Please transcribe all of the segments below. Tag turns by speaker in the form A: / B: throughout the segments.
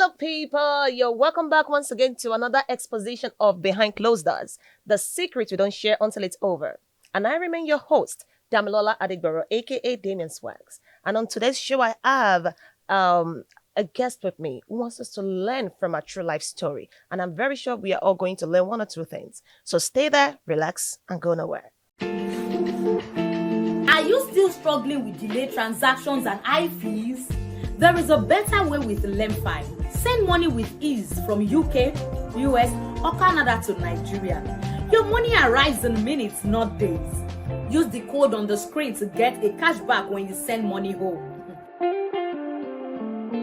A: up, people? You're welcome back once again to another exposition of Behind Closed Doors, the secret we don't share until it's over. And I remain your host, Damilola Adegboro, aka Damien Swags. And on today's show, I have a guest with me who wants us to learn from a true life story. And I'm very sure we are all going to learn one or two things. So stay there, relax, and go nowhere.
B: Are you still struggling with delayed transactions and high fees? There is a better way with Lemfi. Send money with ease from UK, US, or Canada to Nigeria. Your money arrives in minutes, not days. Use the code on the screen to get a cashback when you send money home.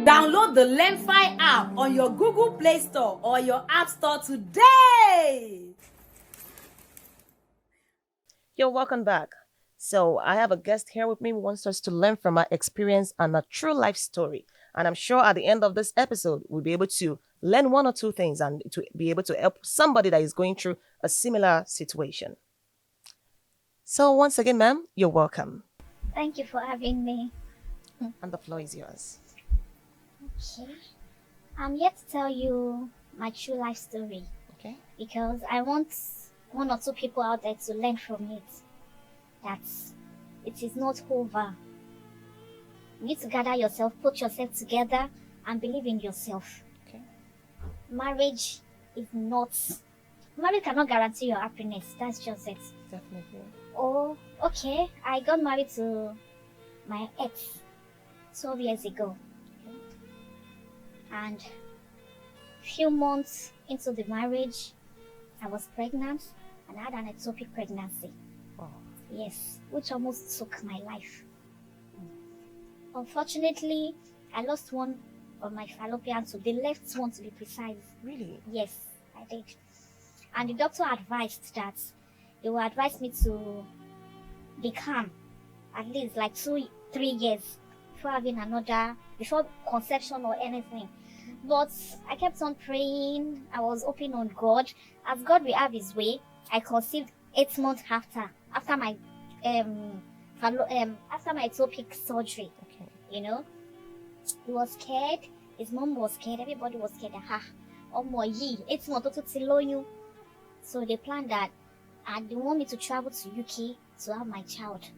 B: Download the Lemfi app on your Google Play Store or your App Store today.
A: You're welcome back. So I have a guest here with me who wants us to learn from our experience and a true life story. And I'm sure at the end of this episode, we'll be able to learn one or two things and to be able to help somebody that is going through a similar situation. So once again, ma'am, you're welcome.
C: Thank you for having me.
A: And the floor is yours.
C: Okay. I'm here to tell you my true life story.
A: Okay.
C: Because I want one or two people out there to learn from it. That it is not over. You need to gather yourself, put yourself together, and believe in yourself.
A: Okay.
C: Marriage cannot guarantee your happiness. That's just it.
A: Definitely.
C: Oh, okay. I got married to my ex 12 years ago.
A: Okay.
C: And few months into the marriage, I was pregnant and I had an ectopic pregnancy.
A: Wow.
C: Yes, which almost took my life. Unfortunately, I lost one of my fallopian tube, the left one to be precise.
A: Really?
C: Yes, I did. And the doctor advised that they will advise me to be calm at least like 2-3 years before conception or anything. But I kept on praying. I was hoping on God. As God will have his way, I conceived 8 months after my ectopic surgery.
A: Okay.
C: You know, he was scared. His mom was scared. Everybody was scared. 8 months to you. So they planned that, and they want me to travel to UK to have my child.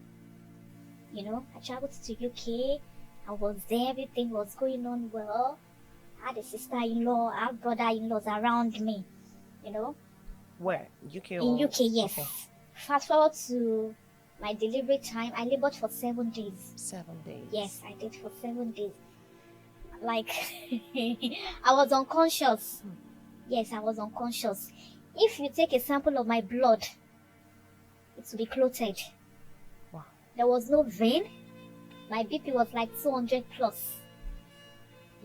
C: You know, I traveled to UK. I was there. Everything was going on well. I had a sister-in-law. I had brother-in-laws around me. You know.
A: Where? UK or?
C: In UK, yes.
A: Okay.
C: Fast forward to my delivery time, I labored for 7 days.
A: 7 days.
C: Yes, I did for 7 days. Like, I was unconscious. Yes, I was unconscious. If you take a sample of my blood, it will be clotted.
A: Wow.
C: There was no vein. My BP was like 200 plus.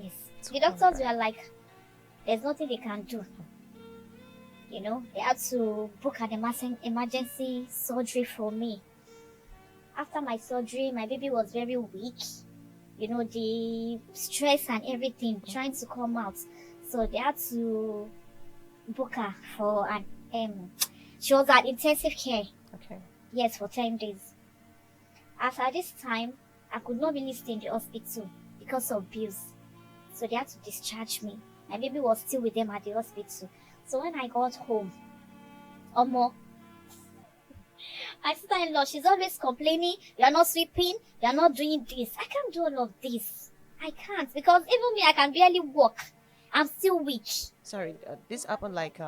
C: Yes. The doctors were like, there's nothing they can do. You know, they had to book an emergency surgery for me. After my surgery, my baby was very weak. You know, the stress and everything trying to come out. So they had to book her for she was at intensive care.
A: Okay.
C: Yes, for 10 days. After this time, I could not really stay in the hospital because of bills. So they had to discharge me. My baby was still with them at the hospital. So when I got home, my sister-in-law, she's always complaining, you're not sweeping, you're not doing this. I can't do all of this. I can't, because even me, I can barely walk. I'm still weak.
A: Sorry, this happened like,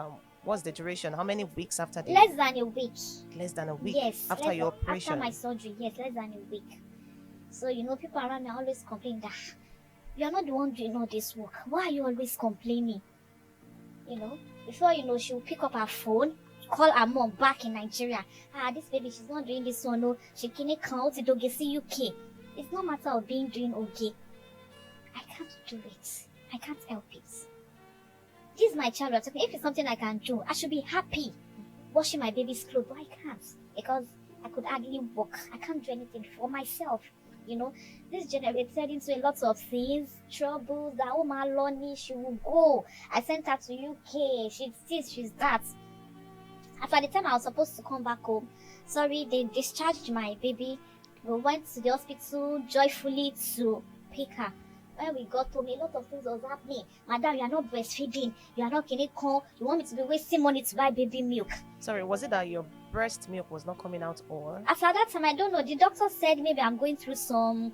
A: what's the duration? How many weeks after the...
C: Less than a week.
A: Less than a week?
C: Yes.
A: After your operation?
C: After my surgery, yes, less than a week. So, you know, people around me always complain that, you're not the one doing all this work. Why are you always complaining? You know, before you know, she'll pick up her phone, call her mom back in Nigeria. This baby, she's not doing this one. No, she can't count it. Okay, see UK. It's no matter of doing okay. I can't do it. I can't help it. This is my child. If it's something I can do, I should be happy washing my baby's clothes. But I can't because I could hardly walk. I can't do anything for myself. You know, this generated into a lot of things, troubles. That my Lonnie, she will go. I sent her to UK. She's this, she's that. After the time I was supposed to come back home, sorry, they discharged my baby. We went to the hospital joyfully to pick her. When we got home, a lot of things was happening. Madam, you are not breastfeeding. You are not getting corn. You want me to be wasting money to buy baby milk.
A: Sorry, was it that your breast milk was not coming out or?
C: After that time, I don't know. The doctor said maybe I'm going through some.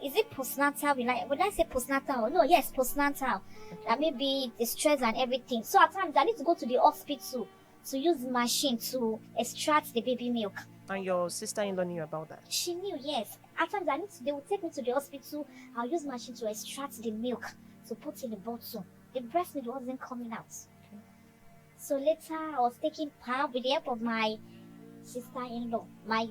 C: Is it postnatal? Would I say postnatal? No, yes, postnatal. That maybe the stress and everything. So at times I need to go to the hospital to use the machine to extract the baby milk.
A: And your sister-in-law knew about that?
C: She knew, yes. At times they would take me to the hospital. I'll use machine to extract the milk to put in the bottle. The breast milk wasn't coming out.
A: Okay.
C: So later I was taking pap with the help of my sister-in-law, my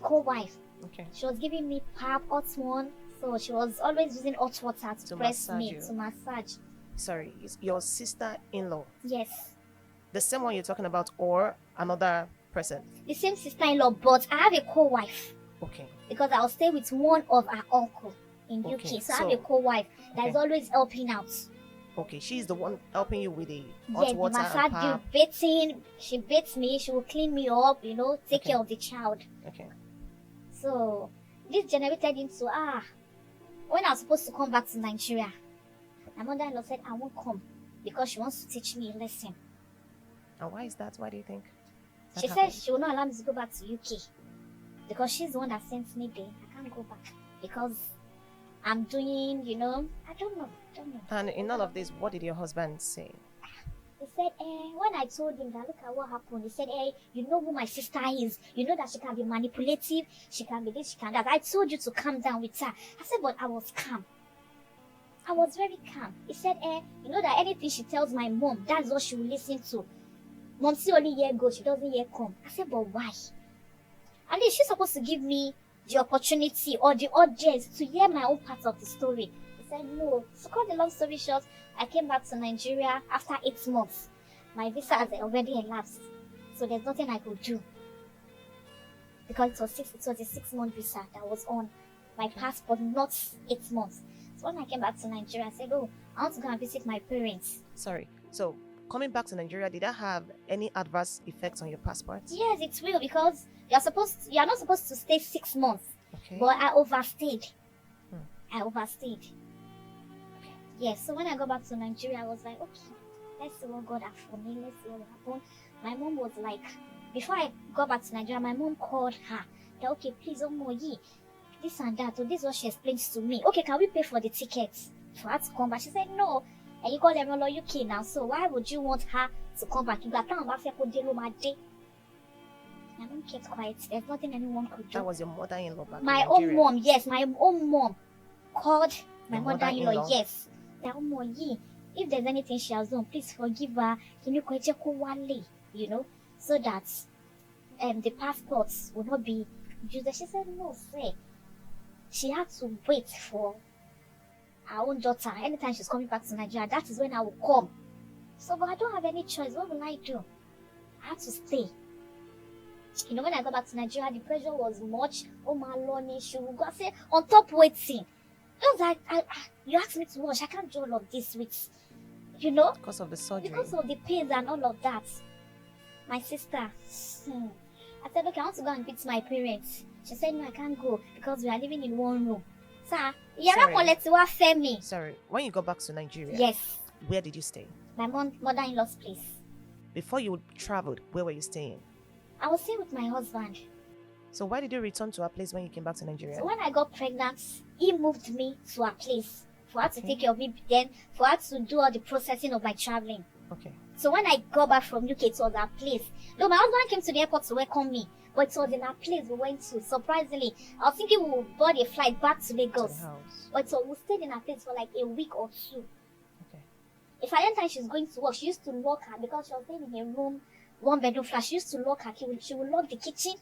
C: co-wife.
A: Okay.
C: She was giving me pap, hot one. So she was always using hot water to press me, to massage.
A: Sorry, it's your sister-in-law?
C: Yes.
A: The same one you're talking about or another person?
C: The same sister-in-law, but I have a co-wife.
A: Okay.
C: Because I was staying with one of her uncle in
A: Okay,
C: UK. So I have a co-wife that is always helping out.
A: Okay, she's the one helping you with the
C: Yeah,
A: hot
C: the
A: water and
C: massage,
A: pap.
C: the bathing. She baits me. She will clean me up, take
A: Okay.
C: care of the child.
A: Okay.
C: So this generated into when I was supposed to come back to Nigeria, my mother-in-law said I won't come because she wants to teach me a lesson.
A: And why is that? Why do you think that
C: She
A: happened?
C: said she will not allow me to go back to UK because she's the one that sent me there. I can't go back because I'm doing, I don't know.
A: And in all of this, what did your husband say?
C: He said, when I told him that, look at what happened, he said, you know who my sister is. You know that she can be manipulative. She can be this, she can that. I told you to calm down with her. I said, but I was calm. I was very calm. He said, you know that anything she tells my mom, that's what she will listen to. Mom, see only year go, she doesn't hear come. I said, but why? And then she's supposed to give me the opportunity or the audience to hear my own part of the story. He said, no. To cut the long story short, I came back to Nigeria after 8 months. My visa has already elapsed. So there's nothing I could do. Because it was a 6-month visa that was on my passport, not 8 months. So when I came back to Nigeria, I said, oh, I want to go and visit my parents.
A: Sorry. So, coming back to Nigeria, did that have any adverse effects on your passport?
C: Yes, it will, because you are not supposed to stay 6 months.
A: Okay.
C: But I overstayed.
A: Hmm.
C: I overstayed. Yes, so when I got back to Nigeria, I was like, okay, let's see what God has for me. Let's see what happened. My mom was like, before I got back to Nigeria, my mom called her. That, okay, please, Omoyi, this and that. So this is what she explains to me. Okay, can we pay for the tickets for her to come back? She said, no. And you call them all UK now. So why would you want her to come back? You got my mom kept quiet. There's nothing anyone could do.
A: That was your mother-in-law back
C: My
A: in
C: own
A: Nigeria?
C: mom, yes. My own mom called my
A: Your
C: mother-in-law,
A: mother-in-law?
C: yes. That Omoyi, if there's anything she has done, please forgive her. So that the passports will not be used. She said, no, say. She had to wait for her own daughter. Anytime she's coming back to Nigeria, that is when I will come. So, but I don't have any choice. What will I do? I have to stay. When I got back to Nigeria, the pressure was much. Oh, my Lord, she will go. I say, on top waiting. Just like, you asked me to watch. I can't do all of this with,
A: Because of the surgery?
C: because of the pains and all of that. My sister, I said, okay, I want to go and meet my parents. She said, no, I can't go because we are living in one room. Sir, you're not going to let Femi.
A: Sorry, when you got back to Nigeria,
C: Yes,
A: where did you stay?
C: my mother-in-law's place.
A: Before you traveled, where were you staying?
C: I was staying with my husband.
A: So why did you return to our place when you came back to Nigeria?
C: So when I got pregnant, he moved me to a place for her to
A: Okay.
C: take care of me, then for her to do all the processing of my traveling.
A: Okay.
C: So when I got back from UK, it was our place. Though my husband came to the airport to welcome me, but it was in our place we went to. Surprisingly, I was thinking we would board a flight back to
A: To
C: Lagos.
A: the house.
C: But so we stayed in our place for like a week or 2.
A: Okay.
C: If at any time she's going to work, she used to lock her because she was staying in a room, 1-bedroom flat. She used to lock her. She would lock the kitchen.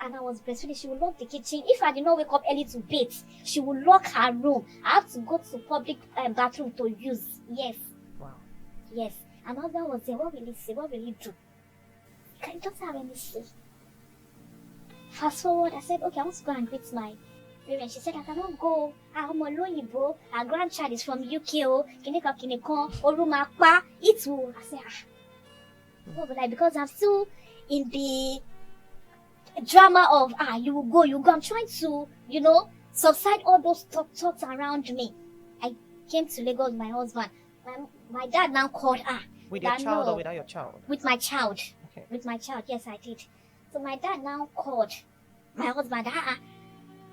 C: And I was breastfeeding. She would lock the kitchen. If I did not wake up early to bathe, she would lock her room. I have to go to public bathroom to use. Yes,
A: Wow.
C: yes. And my husband was there. What will he say? What will he do? He doesn't have any say. Fast forward, I said, okay, I want to go and greet my parents. She said, I cannot go. I'm alone, bro. Our grandchild is from UK. Oh, Kineka Kinekon, Orumakpa. It will. I said, what will I? Because I'm still in the drama of, you will go, you go. I'm trying to, subside all those thoughts around me, I came to Lagos with my husband. My dad now called her.
A: With your
C: that
A: child
C: no,
A: or without your child?
C: with my child.
A: Okay.
C: With my child, yes, I did. So my dad now called my husband.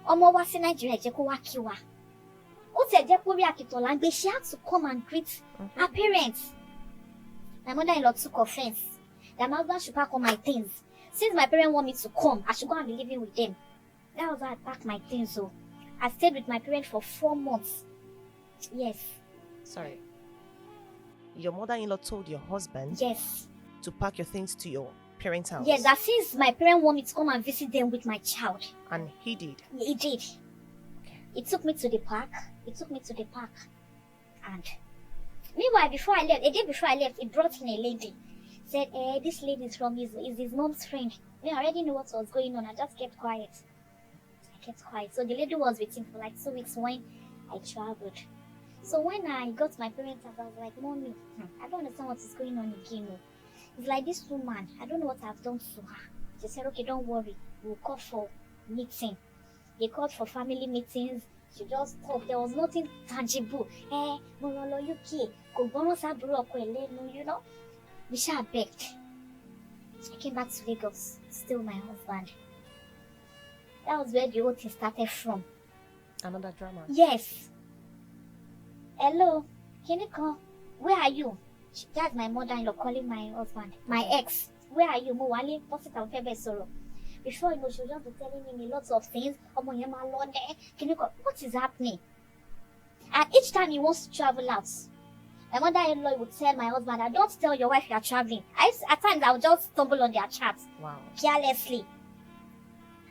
C: Ọmọ wa sí Nigeria jẹ́ kó wá kí wa. Ó tẹ̀ jẹ́ kó rí Akitan là ń gbé. She had to come and greet her parents. My mother-in-law took offense that my husband should pack all my things. Since my parents want me to come, I should go and be living with them. That was how I packed my things. So I stayed with my parents for 4 months. Yes.
A: Sorry. Your mother-in-law told your husband
C: Yes.
A: to pack your things to your parents' house.
C: Yes, that since my parents want me to come and visit them with my child.
A: And he did.
C: He did.
A: Okay.
C: He took me to the park. And meanwhile, before I left, a day before I left, he brought in a lady. Said, this lady is from his mom's friend. I already knew what was going on. I just kept quiet. So the lady was with him for like 2 weeks when I traveled. So when I got to my parents' house, I was like, Mommy, I don't understand what is going on again. No. It's like this woman, I don't know what I've done to her. She said, okay, don't worry. We'll call for meeting. They called for family meetings. She just talked. There was nothing tangible. Morolo UK, you know. We shall begged. I came back to Lagos, still my husband. That was where the whole thing started from.
A: Another drama.
C: Yes. Hello, can you come? Where are you? That's my mother-in-law calling my husband. My ex. Where are you? Mowali, before you know, she was just be telling me lots of things. Can you come? What is happening? And each time he wants to travel out, my mother-in-law would tell my husband, don't tell your wife you are traveling. At times I would just stumble on their chats.
A: Wow.
C: Carelessly.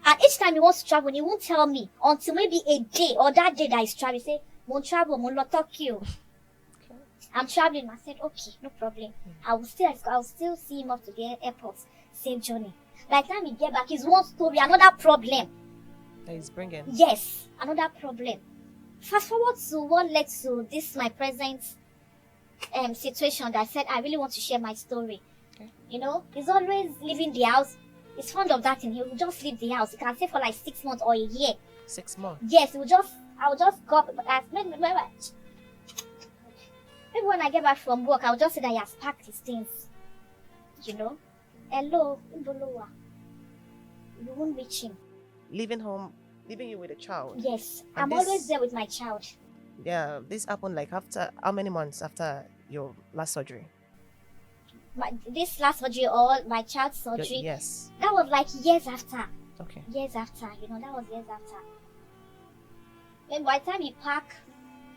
C: And each time he wants to travel, he won't tell me until maybe a day or that day that he's traveling. He say, won't travel, won't talk to you.
A: Okay.
C: I'm traveling. I said, okay, no problem. I'll still see him up to the airport. Same journey. By the time he get back, it's one story, another problem.
A: That he's bringing.
C: Yes, another problem. Fast forward to what led to this my present situation that I said I really want to share my story.
A: Okay.
C: You know, he's always leaving the house. He's fond of that, and he will just leave the house. He can stay for like 6 months or a year.
A: 6 months.
C: Yes, I will just go. Maybe when I get back from work, I will just say that he has packed his things. You know, hello, Imbolowa. You won't reach him.
A: Leaving home, leaving you with a child.
C: Yes,
A: And
C: I'm always there with my child.
A: Yeah, this happened like after how many months after your last surgery?
C: This last surgery or my child's surgery.
A: Yes.
C: That was like years after.
A: Okay.
C: Years after, you know, that was years after. Then by the time he pack,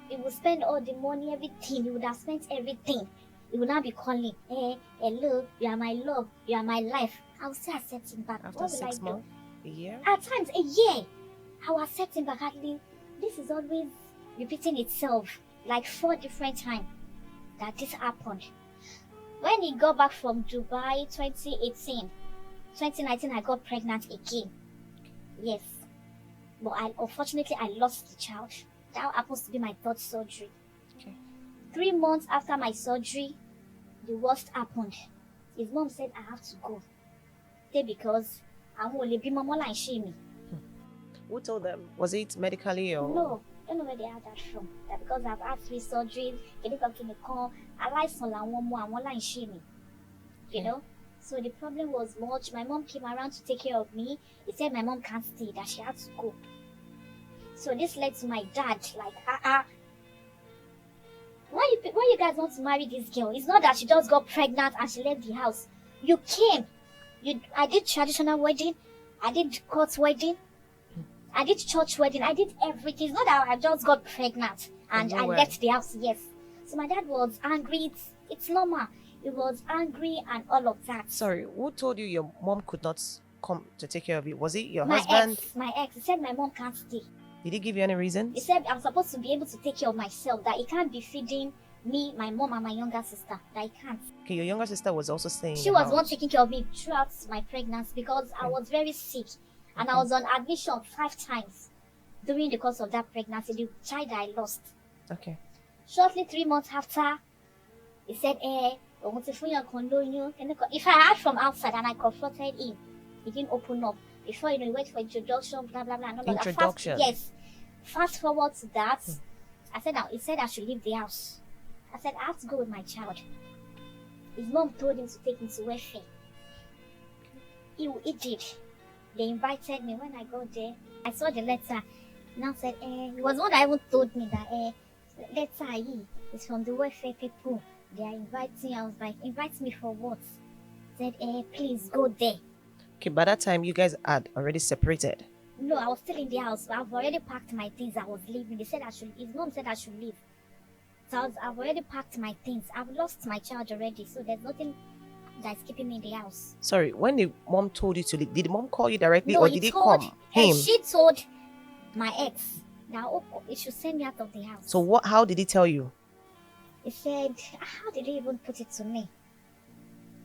C: he would spend all the money, everything. He would have spent everything. He would now be calling, hello, you are my love, you are my life. I will still accept him back.
A: After
C: What will
A: 6
C: I do?
A: months? A year?
C: At times, a year. I will accept him back. This is always repeating itself. Like 4 different times that this happened. When he got back from Dubai 2018, 2019, I got pregnant again. Yes. But unfortunately, I lost the child. That happens to be my 3rd surgery.
A: Okay.
C: 3 months after my surgery, the worst happened. His mom said I have to go. Because I'm only be mama and shame.
A: Who told them? Was it medically or?
C: No, I don't know where they had that from. That because I've had 3 surgeries, can you come to the call? I like some and one more and one line shame. You know? So the problem was much. My mom came around to take care of me. He said my mom can't stay, that she had to go. So this led to my dad, like, why you guys want to marry this girl? It's not that she just got pregnant and she left the house. You came. I did traditional wedding. I did court wedding. I did church wedding. I did everything. It's not that I just got pregnant and I left the house. Yes. So my dad was angry. It's normal. He was angry and all of that.
A: Sorry, who told you your mom could not come to take care of you? Was it your
C: My
A: husband?
C: My ex. He said my mom can't stay.
A: Did he give you any reason?
C: He said I'm supposed to be able to take care of myself. That he can't be feeding me, my mom, and my younger sister. That he can't.
A: Okay, your younger sister was also staying.
C: She was the one taking care of me throughout my pregnancy because I was very sick. And I was on admission 5 times during the course of that pregnancy. The child I lost.
A: Okay.
C: Shortly 3 months after, he said, if I had from outside and I confronted him, he didn't open up. Before you know, he went for introduction, blah blah blah.
A: Introduction.
C: Yes. fast forward to that, he said I should leave the house. I said I have to go with my child. His mom told him to take me to welfare. He did. They invited me. When I got there, I saw the letter. Now said, he was one that even told me that letter is from the welfare people. They are inviting. I was like, invite me for what? Said, please go there.
A: Okay, by that time you guys had already separated.
C: No, I was still in the house. I've already packed my things. I was leaving. His mom said I should leave. So I've already packed my things. I've lost my child already. So there's nothing that's keeping me in the house.
A: Sorry, when the mom told you to leave, did the mom call you directly,
C: No,
A: or did he come? Him.
C: She told my ex that he should send me out of the house.
A: So how did he tell you?
C: He said, how did he even put it to me?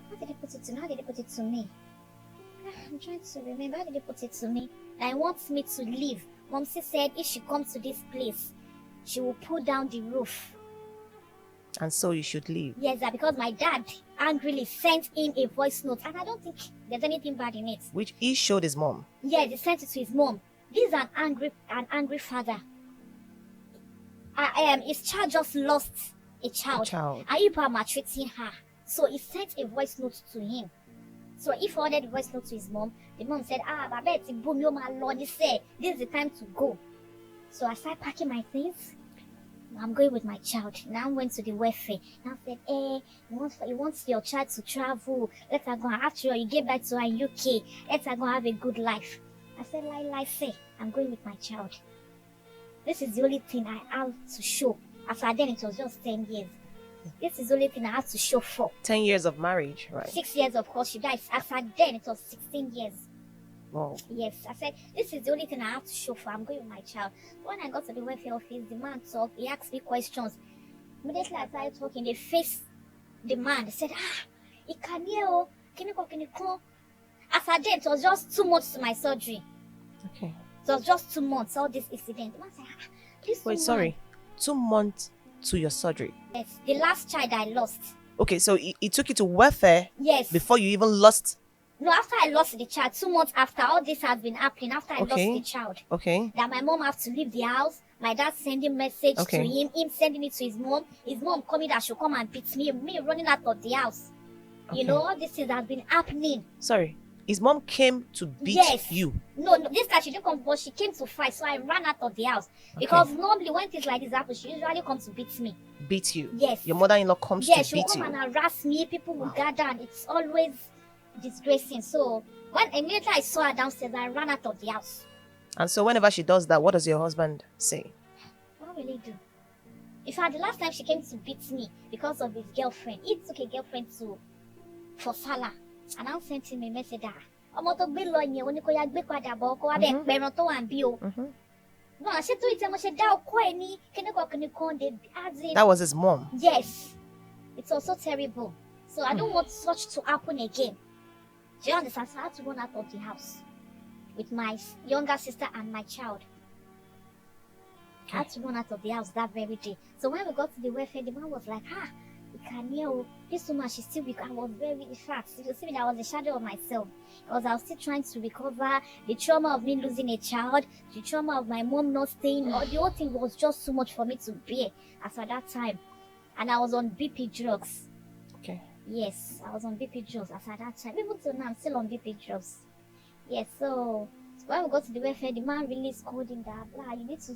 C: How did he put it to me? I'm trying to remember. How did he put it to me? That he wants me to leave. Momsy said if she comes to this place, she will pull down the roof.
A: And so you should leave.
C: Yes, because my dad angrily sent him a voice note, and I don't think there's anything bad in it.
A: Which he showed his mom.
C: Yeah, they sent it to his mom. This is an angry father. His child just lost a child. And people are maltreating her. So he sent a voice note to him. So he forwarded the voice note to his mom. The mom said, Babette, boom, yo, my lord, this is the time to go. So I started packing my things. I'm going with my child. Now I went to the welfare. Now I said, he wants your child to travel. Let her go. After all, you gave back to her in UK. Let her go have a good life. I said, I'm going with my child. This is the only thing I have to show. After then, it was just 10 years. This is the only thing I have to show for.
A: 10 years of marriage, right?
C: 6 years, of course, she died. After then, it was 16 years.
A: Wow.
C: Yes, I said, this is the only thing I have to show for. I'm going with my child. When I got to the welfare office, the man talked. He asked me questions. Immediately I started talking. They faced the man. They said, he can hear. Can you come? After then, it was just 2 months to my surgery.
A: Okay.
C: It was just 2 months, all this incident. The man said,
A: Wait, sorry. 2 months to your surgery?
C: Yes, the last child I lost.
A: Okay, so he took you to welfare.
C: Yes.
A: Before you even lost.
C: No, after I lost the child, 2 months after, all this has been happening, after I lost the child.
A: Okay.
C: That my mom have to leave the house, my dad sending message to him sending it to his mom coming that she'll come and beat me running out of the house.
A: Okay.
C: You know, all this things has been happening.
A: Sorry, his mom came to beat you?
C: No, this time she didn't come, but she came to fight, so I ran out of the house. Because normally when things like this happen, she usually comes to beat me.
A: Beat you?
C: Yes.
A: Your mother-in-law comes to beat you?
C: Yes, she will come and harass me, people will gather, and it's always disgracing. So when immediately I saw her downstairs, I ran out of the house.
A: And so whenever she does that, what does your husband say?
C: What will he do? In fact, the last time she came to beat me because of his girlfriend, he took a girlfriend for Salah, and I sent him a message that no, I said to him,
A: that was his mom?
C: Yes. It's also terrible. So I don't want such to happen again. Do you understand? So I had to run out of the house with my younger sister and my child. I had to run out of the house that very day. So when we got to the welfare, the man was like, you can hear this woman, she's still weak. I was very, in fact, you see me, I was a shadow of myself. Because I was still trying to recover the trauma of me losing a child, the trauma of my mom not staying. The whole thing was just too much for me to bear as at that time. And I was on BP drugs.
A: Okay.
C: Yes, I was on BP drugs as at that time. Even till now, I'm still on BP drugs. Yes, so when we got to the welfare, the man really scolded him that, you need to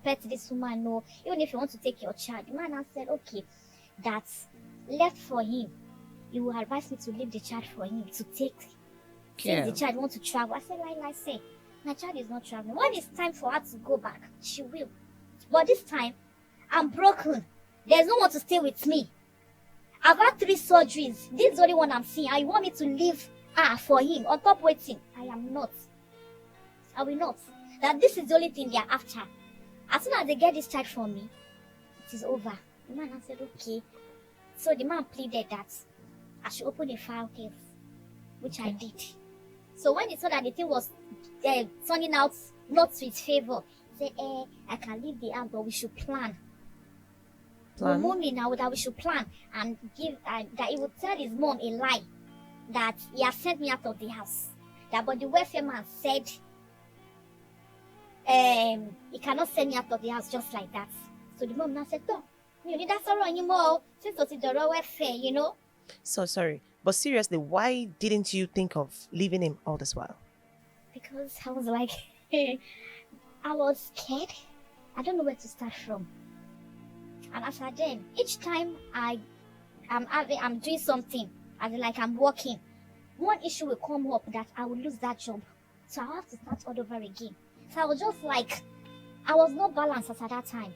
C: pet this woman, no. Even if you want to take your child. The man now said, okay, that's left for him. You will advise me to leave the child for him to take. Since the child wants to travel. I said, like I say, my child is not traveling. When it's time for her to go back, she will. But this time, I'm broken. There's no one to stay with me. I've had 3 surgeries. This is the only one I'm seeing. And you want me to leave her for him on top waiting? I am not. I will not. That this is the only thing they are after. As soon as they get this child for me, it is over. The man said, okay. So the man pleaded that I should open a file case, which I did. So when he saw that the thing was turning out not to his favor, he said, I can leave the house, but we should plan.
A: Plan?
C: Move me now that we should plan and give that he would tell his mom a lie that he has sent me out of the house. That but the welfare man said he cannot send me out of the house just like that. So the mom now said, "No, you need that sorrow anymore. Since it's the welfare, you know."
A: So sorry, but seriously, why didn't you think of leaving him all this while?
C: Because I was like, I was scared. I don't know where to start from. And after then, each time I'm doing something, as in like I'm working, one issue will come up that I will lose that job. So I have to start all over again. So I was just like, I was not balanced at that time.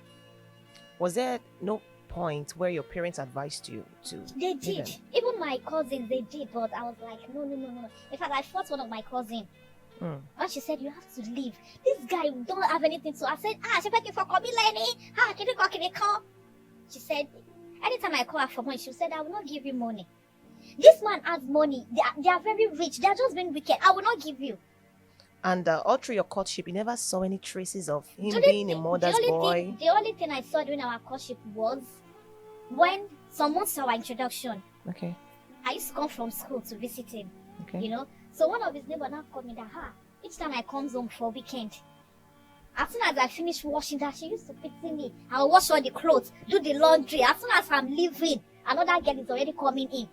A: Was there no point where your parents advised you to
C: They
A: leave
C: did.
A: him?
C: Even my cousins, they did. But I was like, no. In fact, I fought one of my cousins.
A: Mm.
C: And she said, "You have to leave. This guy don't have anything to." I said, she begging for coming, Lenny. Can you call? She said, anytime I call her for money, she said, "I will not give you money. This man has money. They are very rich. They are just being wicked. I will not give you."
A: And all through your courtship, you never saw any traces of him
C: The
A: being a mother's boy?
C: The only thing I saw during our courtship was when someone saw our introduction.
A: Okay.
C: I used to come from school to visit him,
A: Okay.
C: you know. So one of his neighbors now called me that, each time I come home for weekend, as soon as I finish washing that, she used to pity me. I'll wash all the clothes, do the laundry. As soon as I'm leaving, another girl is already coming in.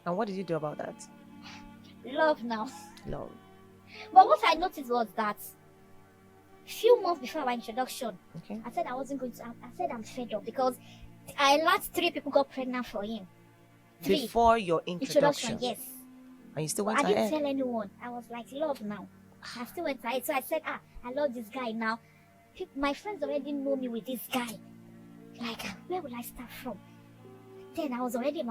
A: And what did you do about that?
C: Love now.
A: Love.
C: But what I noticed was that few months before our introduction,
A: Okay.
C: I said I wasn't going to. I said I'm fed up because I let 3 people got pregnant for him. 3.
A: Before your introduction.
C: Yes.
A: And you still went
C: I didn't
A: ahead.
C: tell anyone. I was like, love now. I still went ahead. So I said, I love this guy now. My friends already know me with this guy. Like, where will I start from? Then I was already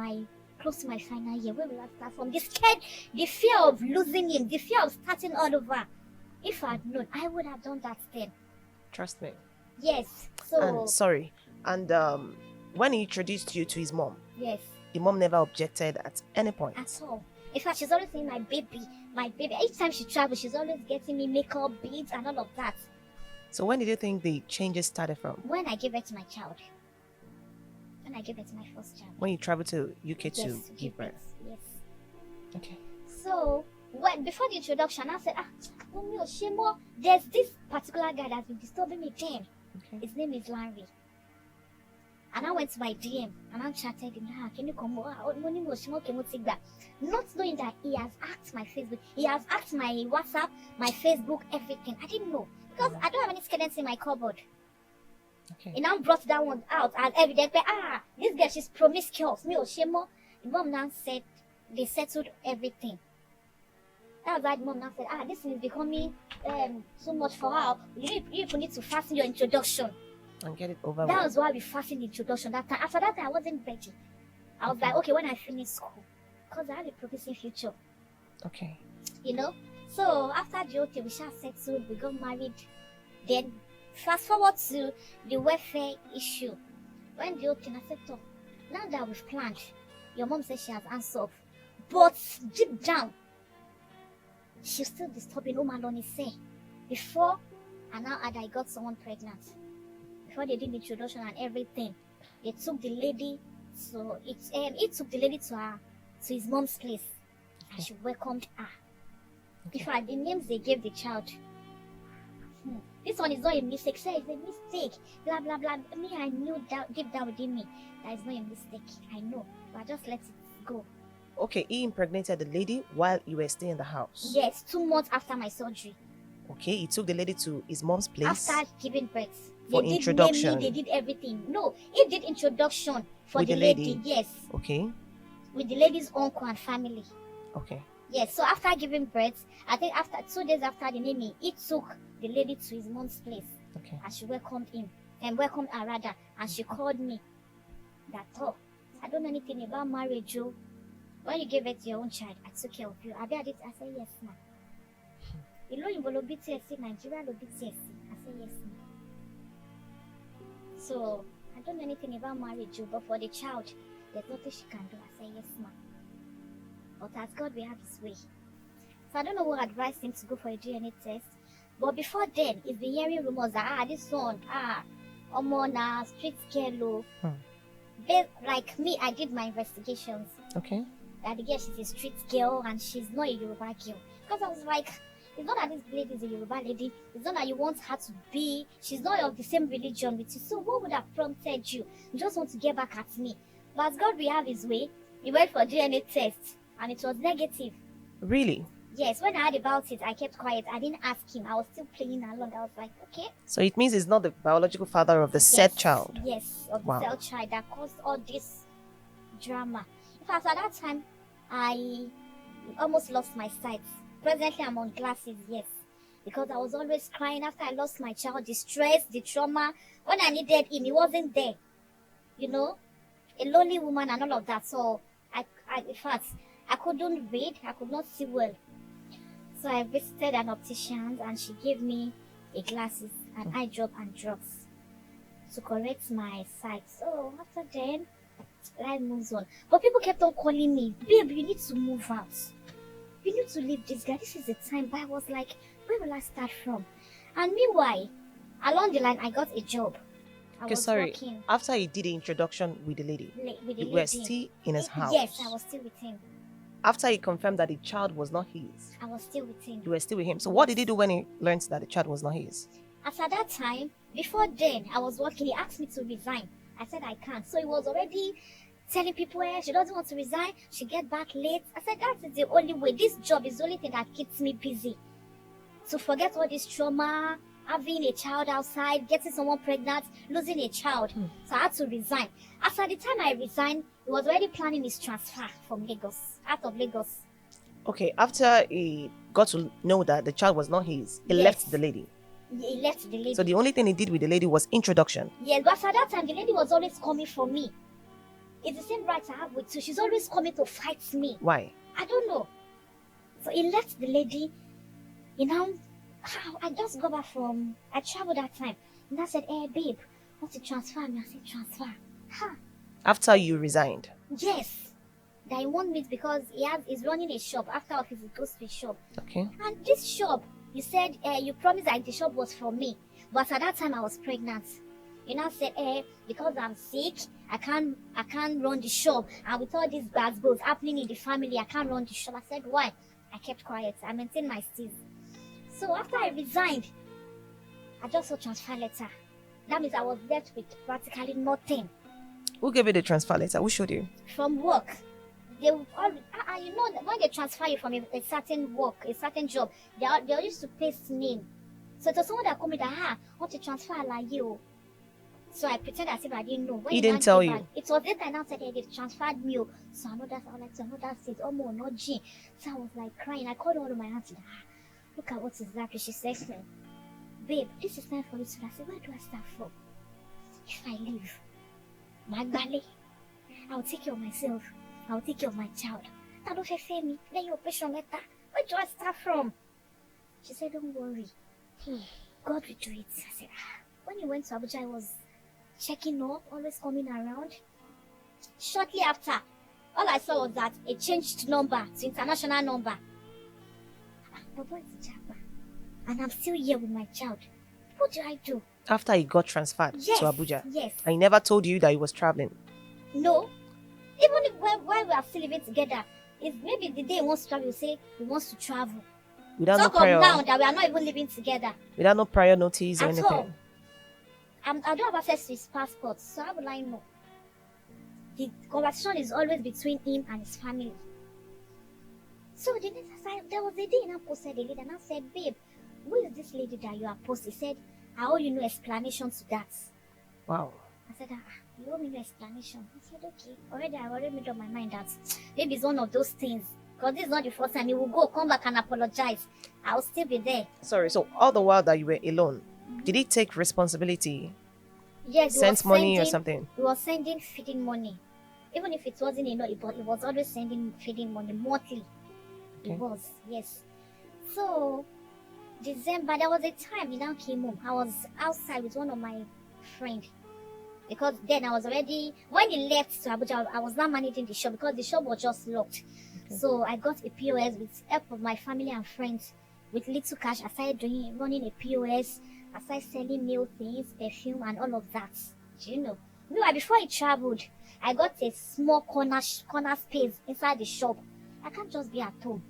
C: close to my final year. Where will I start from? The fear of losing him, the fear of starting all over. If I had known, I would have done that then.
A: Trust me.
C: Yes. So,
A: And sorry. And when he introduced you to his mom,
C: yes,
A: the mom never objected at any point.
C: at all. In fact, she's always saying, my baby. Each time she travels, she's always getting me makeup, beads, and all of that.
A: So when did you think the changes started from?
C: When I gave birth to my child. When I gave birth to my first child.
A: When you traveled to UK to
C: Yes,
A: give birth?
C: Yes.
A: Okay.
C: So, before the introduction, I said, Mommy Oshimo, there's this particular guy that's been disturbing me then.
A: Okay.
C: His name is Larry. And I went to my DM and I chatted him. Can you come over? Mommy Oshimo, can you take that? Not knowing that he has hacked my Facebook, he has hacked my WhatsApp, my Facebook, everything. I didn't know because I don't have any skeletons in my cupboard.
A: Okay.
C: He now brought that one out as evidence. This girl, she's promiscuous. Me Oshimo. The mom now said they settled everything. That was why the mom now said, this thing is becoming so much for her. You need to fasten your introduction.
A: And get it over
C: That
A: with.
C: was why we fastened the introduction that time. After that, I wasn't ready. I was like, okay, when I finish school, because I had a promising future,
A: Okay.
C: you know. So after the OT, we shall settled, we got married. Then fast forward to the welfare issue. When the OT, I said, oh, now that we've planned, your mom says she has answered, but deep down, she's still disturbing Umaloni say. Before and now I got someone pregnant. Before they did the introduction and everything, they took the lady. So it took the lady to his mom's place, and she welcomed her.
A: Okay.
C: In fact, the names they gave the child. This one is not a mistake. Say it's a mistake. Blah blah blah. Me, I knew that deep down within me that it's not a mistake. I know, but I just let it go.
A: Okay, he impregnated the lady while you were still in the house.
C: Yes, 2 months after my surgery.
A: Okay, he took the lady to his mom's place.
C: After giving birth.
A: For
C: They did
A: introduction.
C: name me, they did everything. No, he did introduction for
A: With
C: the
A: the
C: lady.
A: lady?
C: Yes,
A: Okay.
C: with the lady's uncle and family.
A: Okay.
C: Yes, so after giving birth, I think after 2 days after the naming, he took the lady to his mom's place
A: Okay.
C: and she welcomed him and welcomed her rather, and she called me that, oh, I don't know anything about marriage, Joe. When you gave birth to your own child, I took care of you. I said yes, ma'am. You know you will be TSC, Nigeria will be TSC. I said yes, ma'am. So I don't know anything about marriage, Joe, but for the child, there's nothing she can do. I said yes, ma'am. But as God will have his way. So I don't know what advised him to go for a DNA test. But before then, he's been hearing rumors that this one, Omona, street girl. Like me, I did my investigations.
A: Okay.
C: That the girl, she's a street girl and she's not a Yoruba girl. Because I was like, It's not that this lady is a Yoruba lady. It's not that you want her to be. She's not of the same religion with you. So what would have prompted you? You just want to get back at me. But as God will have his way, he went for DNA test and it was negative.
A: Really?
C: Yes, when I heard about it, I kept quiet. I didn't ask him. I was still playing along. I was like, okay.
A: So it means it's not the biological father of the said
C: Yes,
A: child.
C: Yes, of
A: Wow.
C: the said child that caused all this drama. In fact, at that time, I almost lost my sight. Presently, I'm on glasses, yes. Because I was always crying after I lost my child. The stress, the trauma. When I needed him, he wasn't there. You know, a lonely woman and all of that. So, in fact, I couldn't read. I could not see well. So I visited an optician and she gave me a glasses, an eye drop and drugs to correct my sight. So after then, life moves on. But people kept on calling me, babe, you need to move out. You need to leave this guy. This is the time. But I was like, where will I start from? And meanwhile, along the line, I got a job. I
A: Okay,
C: was
A: sorry.
C: working
A: After he did the introduction with the lady,
C: with the
A: you were
C: lady.
A: still in his house.
C: Yes, I was still with him.
A: After he confirmed that the child was not his,
C: I was still with him.
A: you were still with him. So what did he do when he learned that the child was not his?
C: After that time, before then, I was working. He asked me to resign. I said I can't. So he was already telling people she doesn't want to resign. She get back late. I said that is the only way. This job is the only thing that keeps me busy. To forget all this trauma, having a child outside, getting someone pregnant, losing a child. So I had to resign. After the time I resigned, he was already planning his transfer from Lagos, out of Lagos.
A: Okay, after he got to know that the child was not his, he
C: Yes.
A: left the lady.
C: He left the lady.
A: So the only thing he did with the lady was introduction.
C: Yes, but at that time, the lady was always coming for me. It's the same rights I have with you. She's always coming to fight me.
A: Why?
C: I don't know. So he left the lady. You know, I just got back from, I traveled that time. And I said, hey, babe, want to transfer me? I said, transfer. Ha.
A: After you resigned.
C: Yes. That he wants me because he's running a shop. After office, he goes to a shop.
A: Okay.
C: And this shop, you said, you promised that the shop was for me. But at that time, I was pregnant. You now said, because I'm sick, I can't run the shop. And with all these bad bills happening in the family, I can't run the shop. I said, why? I kept quiet. I maintained my steez. So after I resigned, I just saw transfer letter. That means I was left with practically nothing.
A: Who gave you the transfer letter? Who showed you?
C: From work. They will always, you know, when they transfer you from a certain work, a certain job, they used to place name. So it was someone that called me that, I want to transfer like you. So I pretended as if I didn't know. When
A: He didn't tell you?
C: It was later I now said, they've transferred me. So I was like, so another state, no G. So I was like crying. I called one of my aunts, look at what exactly she said to me. Babe, this is time for you to. I said, where do I start from? If I leave, my belly, I'll take care of myself. I'll take care of my child. That don't fail me. Then your operation letter. Where do I start from? She said, don't worry. God will do it. I said, when you went to Abuja, I was checking up, always coming around. Shortly after, all I saw was that a changed number to international number. But what is Japa? And I'm still here with my child. What do I do?
A: After he got transferred
C: Yes,
A: to Abuja.
C: yes.
A: And he never told you that he was traveling.
C: No. Even if while we are still living together, if maybe the day he wants to travel, he'll say he wants to travel.
A: Without
C: Talk
A: no prior,
C: of now that we are not even living together.
A: without no prior notice or
C: At
A: anything.
C: all. I don't have access to his passport, so how will I know? The conversation is always between him and his family. So the next time, there was a day and I posted a lady and I said, babe, who is this lady that you are posting? He said, I owe you no explanation to that.
A: Wow.
C: I said, you owe me no explanation. I said, okay. I already made up my mind that maybe it's one of those things. Because this is not the first time. He will go, come back and apologize. I'll still be there.
A: Sorry, so all the while that you were alone, did he take responsibility?
C: Yes,
A: Sent money or something?
C: He was sending feeding money. Even if it wasn't enough, but he was always sending feeding money monthly.
A: Okay.
C: It was, yes. So, December, there was a time he now came home. I was outside with one of my friends. Because then I was already, when he left to Abuja, I was not managing the shop because the shop was just locked. Okay. So I got a POS with help of my family and friends. With little cash, I started running a POS. I started selling meal things, perfume, and all of that. Do you know? Meanwhile, before he traveled, I got a small corner space inside the shop. I can't just be at home.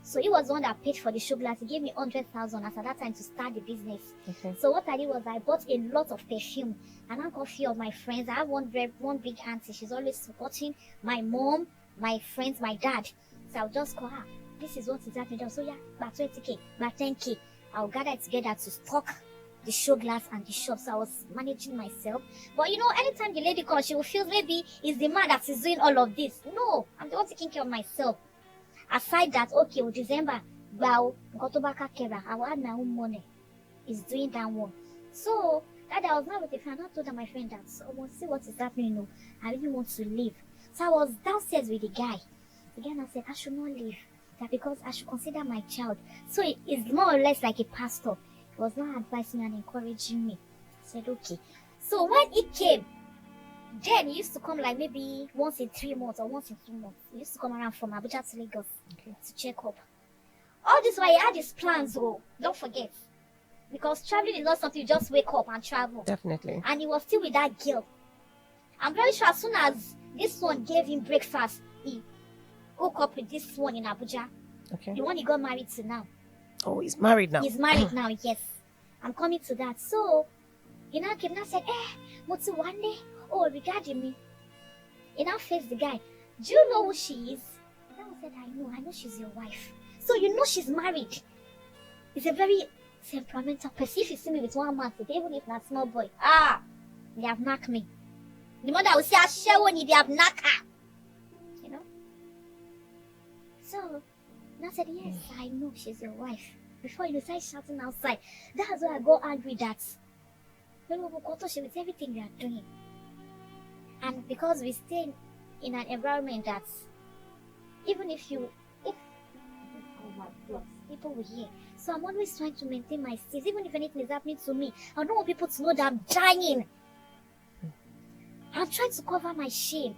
C: So he was the one that paid for the show glass. He gave me 100,000 as at that time to start the business.
A: Okay.
C: So what I did was I bought a lot of perfume, and I got a few of my friends. I have one big auntie. She's always supporting my mom, my friends, my dad. So I'll just call her. This is what is happening. So yeah, about 20k, about 10k. I'll gather it together to stock the show glass and the shop. So I was managing myself. But you know, anytime the lady comes, she will feel maybe it's the man that is doing all of this. No, I'm the one taking care of myself. Aside that, okay, with December, well, I will add my own money. Is doing that one. So that I was not with the friend. I told my friend that, so I want to see what is happening. No, I really want to leave. So I was downstairs with the guy. The guy now said I should not leave. That because I should consider my child. So it is more or less like a pastor. He was not advising me and encouraging me. I said okay. So when it came, then he used to come like maybe once in 3 months or once in 2 months. He used to come around from Abuja to Lagos to check up. All this while he had his plans, oh, don't forget. Because traveling is not something you just wake up and travel.
A: Definitely.
C: And he was still with that girl. I'm very sure as soon as this one gave him breakfast, he hooked up with this one in Abuja.
A: Okay.
C: The one he got married to now.
A: Oh, he's married now.
C: He's married now, yes. I'm coming to that. So, he now came and said, Motsu one day, oh, regarding me. He now faced the guy. Do you know who she is? The guy said, I know she's your wife. So you know she's married. He's a very temperamental person. If you see me with one man today, even if not small boy, they have knocked me. The mother will say, I share one, they have knocked her. You know? So, and I said, yes, I know she's your wife. Before you start shouting outside, that's why I got angry that she with everything we are doing. And because we stay in an environment that even if oh my God, people will hear. So I'm always trying to maintain my steez. Even if anything is happening to me, I don't want people to know that I'm dying. I'm trying to cover my shame.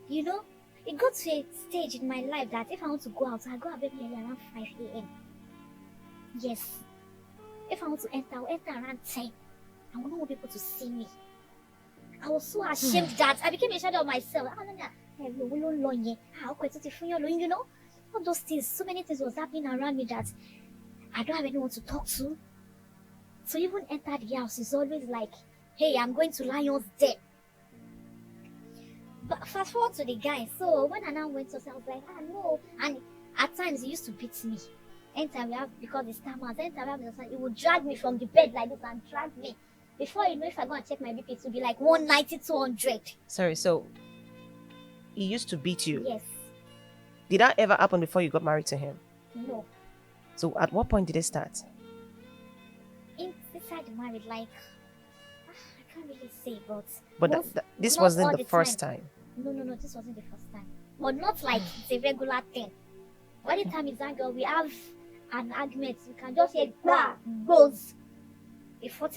C: You know? It got to a stage in my life that if I want to go out, I go out maybe around 5 a.m. Yes. If I want to enter, I'll enter around 10. I don't want people to see me. I was so ashamed that I became a shadow of myself. You know? All those things, so many things was happening around me that I don't have anyone to talk to. So even enter the house is always like, hey, I'm going to Lion's Den. But fast forward to the guy. So when I now went to I was like, no. And at times he used to beat me. Anytime we have, because the stammers, anytime we have the he would drag me from the bed like this and drag me. Before you know, if I go and check my BP, it would be like 190, 200.
A: Sorry, so he used to beat you?
C: Yes.
A: Did that ever happen before you got married to him?
C: No.
A: So at what point did it start?
C: Inside the marriage, like, I can't really say, but...
A: But this wasn't the first time.
C: No, this wasn't the first time. But not like it's a regular thing. Every time it's anger, we have an argument. You can just hear, goes. Before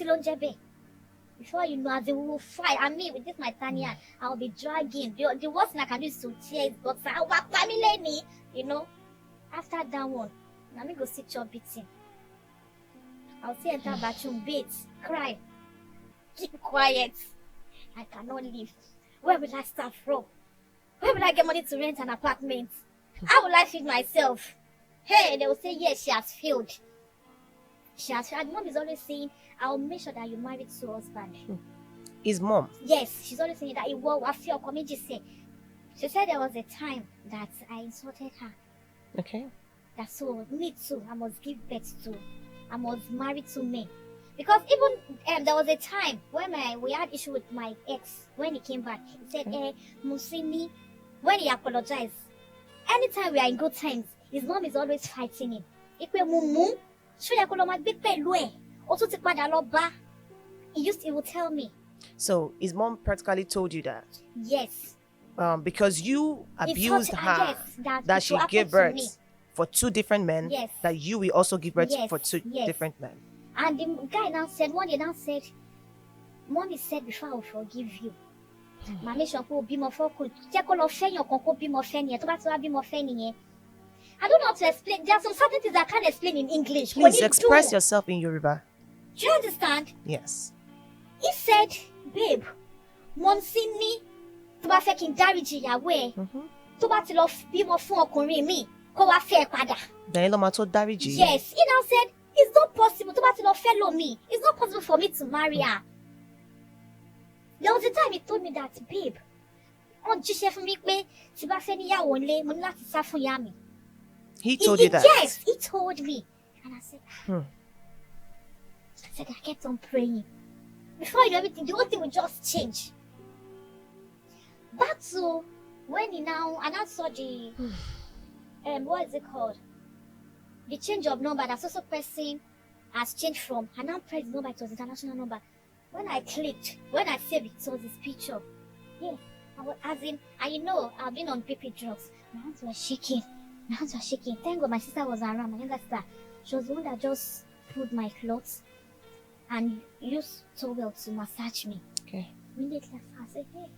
C: you know, as they will fight, and me with this my Tanya, I'll be dragging. The worst thing I can do is to tear his guts out. Family, you know. After that one, let me go sit your beating. I'll see enter bathroom, beat, cry, keep quiet. I cannot leave. Where will I start from? Where will I get money to rent an apartment? How will I feed myself? Hey, they will say, yes, she has failed. She has failed. Mom is always saying, I'll make sure that you married to husband.
A: His mom?
C: Yes, she's always saying that it will feel community say. She said there was a time that I insulted her.
A: Okay.
C: That's so me too. I must give birth to. I must marry two men. Because even there was a time when we had issue with my ex when he came back. He said, Musini, when he apologized, anytime we are in good times, his mom is always fighting him. He would tell me.
A: So his mom practically told you that?
C: Yes.
A: Because you abused her,
C: yes,
A: that she gave birth for 2 different men,
C: yes,
A: that you will also give birth
C: yes,
A: for 2
C: yes,
A: different men.
C: And the guy now said, one day now said, Mommy said before I will forgive you. Mommy shall be more focused. I don't know how to explain. There are some certain things I can't explain in English.
A: Please express yourself in Yoruba.
C: Do you understand?
A: Yes.
C: He said, babe, Mom see me to ba fẹ́ kí n dáríjì ìyàwó ẹ̀. Tó bá ti lọ bímọ fún ọkùnrin mi, kó wá fẹ́ padà.
A: Then ló máa tó dáríjì.
C: Yes, he now said, it's not possible tó bá ti lọ follow me. It's not possible for me to marry her. There was a time he told me that, babe, wọ́n jíṣẹ́ fún mi pé tí bá fẹ́ níyàwó nílé, mo ní láti sá fún ìyá mi.
A: He told you that?
C: Yes, he told me. And I said, I kept on praying. Before you know everything, the whole thing would just change. Back to when he now, and I saw the, what is it called? The change of number that also person has changed from, and now pressed the number, it was international number. When I clicked, when I saved it, it was his picture. Yeah, I was, as in, and you know, I've been on PP drugs. My hands were shaking. Thank God my sister was around, my younger sister. She was the one that just pulled my clothes and used towel to massage me.
A: Okay.
C: Immediately I said, hey,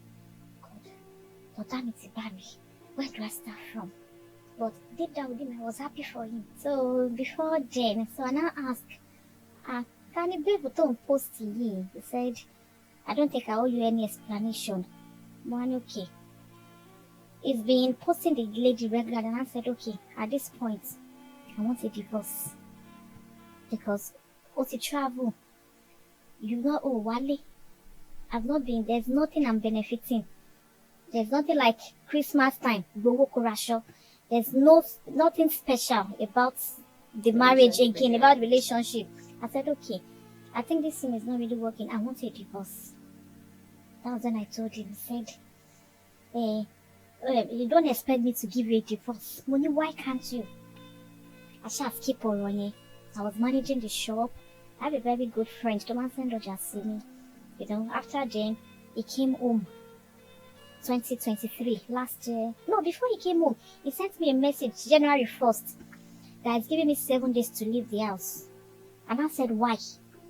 C: God, Totamiti Bami, where do I start from? But deep down within, I was happy for him. So before then, so I now asked, can you be able to post here? He said, I don't think I owe you any explanation. But okay. He's been posting the lady regularly, and I said, okay, at this point, I want a divorce. Because what's the travel? You know, oh, Wale, I've not been, there's nothing I'm benefiting. There's nothing like Christmas time, Bogo Kurasho. There's nothing special about the marriage again, about relationship. I said, okay, I think this thing is not really working. I want a divorce. That was when I told him. He said, you don't expect me to give you a divorce. Money, why can't you? I shall keep on running. I was managing the shop. I have a very good friend, Thomas and Roger me. You know, after then, he came home. 2023, last year. No, before he came home, he sent me a message January 1st that he's giving me 7 days to leave the house. And I said, why?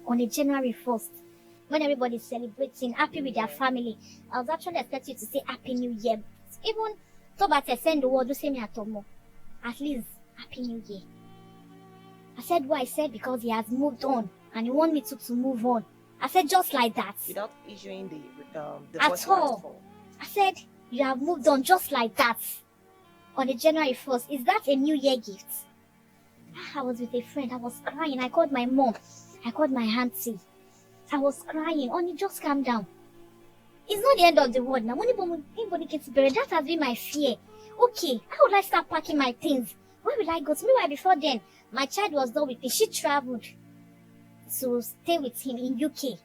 C: On a January 1st, when everybody's celebrating, happy with their family, I was actually expecting you to say Happy New Year. Even though I send the word, do say me at home. At least, Happy New Year. I said, why? I said, because he has moved on and he wants me to move on. I said, just like that.
A: Without issuing the divorce
C: at all. I said, you have moved on just like that. On the January 1st. Is that a New Year gift? I was with a friend. I was crying. I called my mom. I called my auntie. I was crying. Only just calm down. It's not the end of the world now. Anybody gets buried. That has been my fear. Okay, how will I start packing my things? Where will I go? Meanwhile, before then, my child was done with me. She traveled to stay with him in UK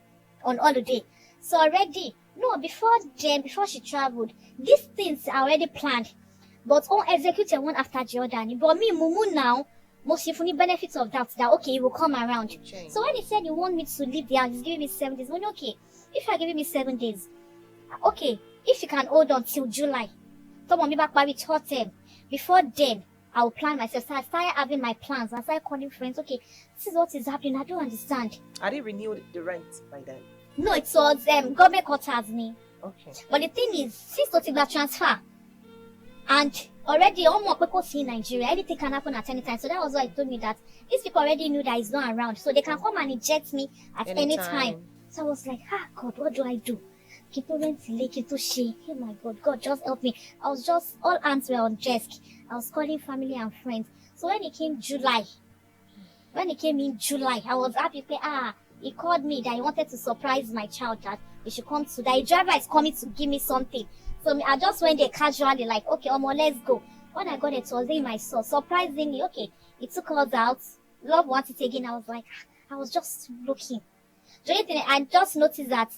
C: on holiday. So already, no, before she traveled, these things are already planned. But all executed one after the other. But me, Mumu now, most if any benefits of that, okay, it will come around.
A: Okay.
C: So when he said you want me to leave the house, he's giving me 7 days. Well, okay, if you're giving me 7 days, okay, if you can hold on till July, come on me back by the hotel. Before then, I will plan myself. So I started having my plans. I started calling friends. Okay, this is what is happening. I don't understand.
A: I didn't renew the rent by then.
C: No, it was government quarters me.
A: Okay.
C: But the thing is, since the transfer, and already all more people see in Nigeria, anything can happen at any time. So that was why he told me that these people already knew that he's not around, so they can come and eject me at any time. So I was like, God, what do I do? Oh my God, just help me. I was just, all hands were on desk. I was calling family and friends. So when it came in July, I was happy. He called me that he wanted to surprise my child that we should come to, that a driver is coming to give me something. So I just went there casually, like, okay, let's go. When I got it, it was in my soul. Surprisingly, okay, he took us out. Love wants it again. I was like, I was just looking. The only thing, I just noticed that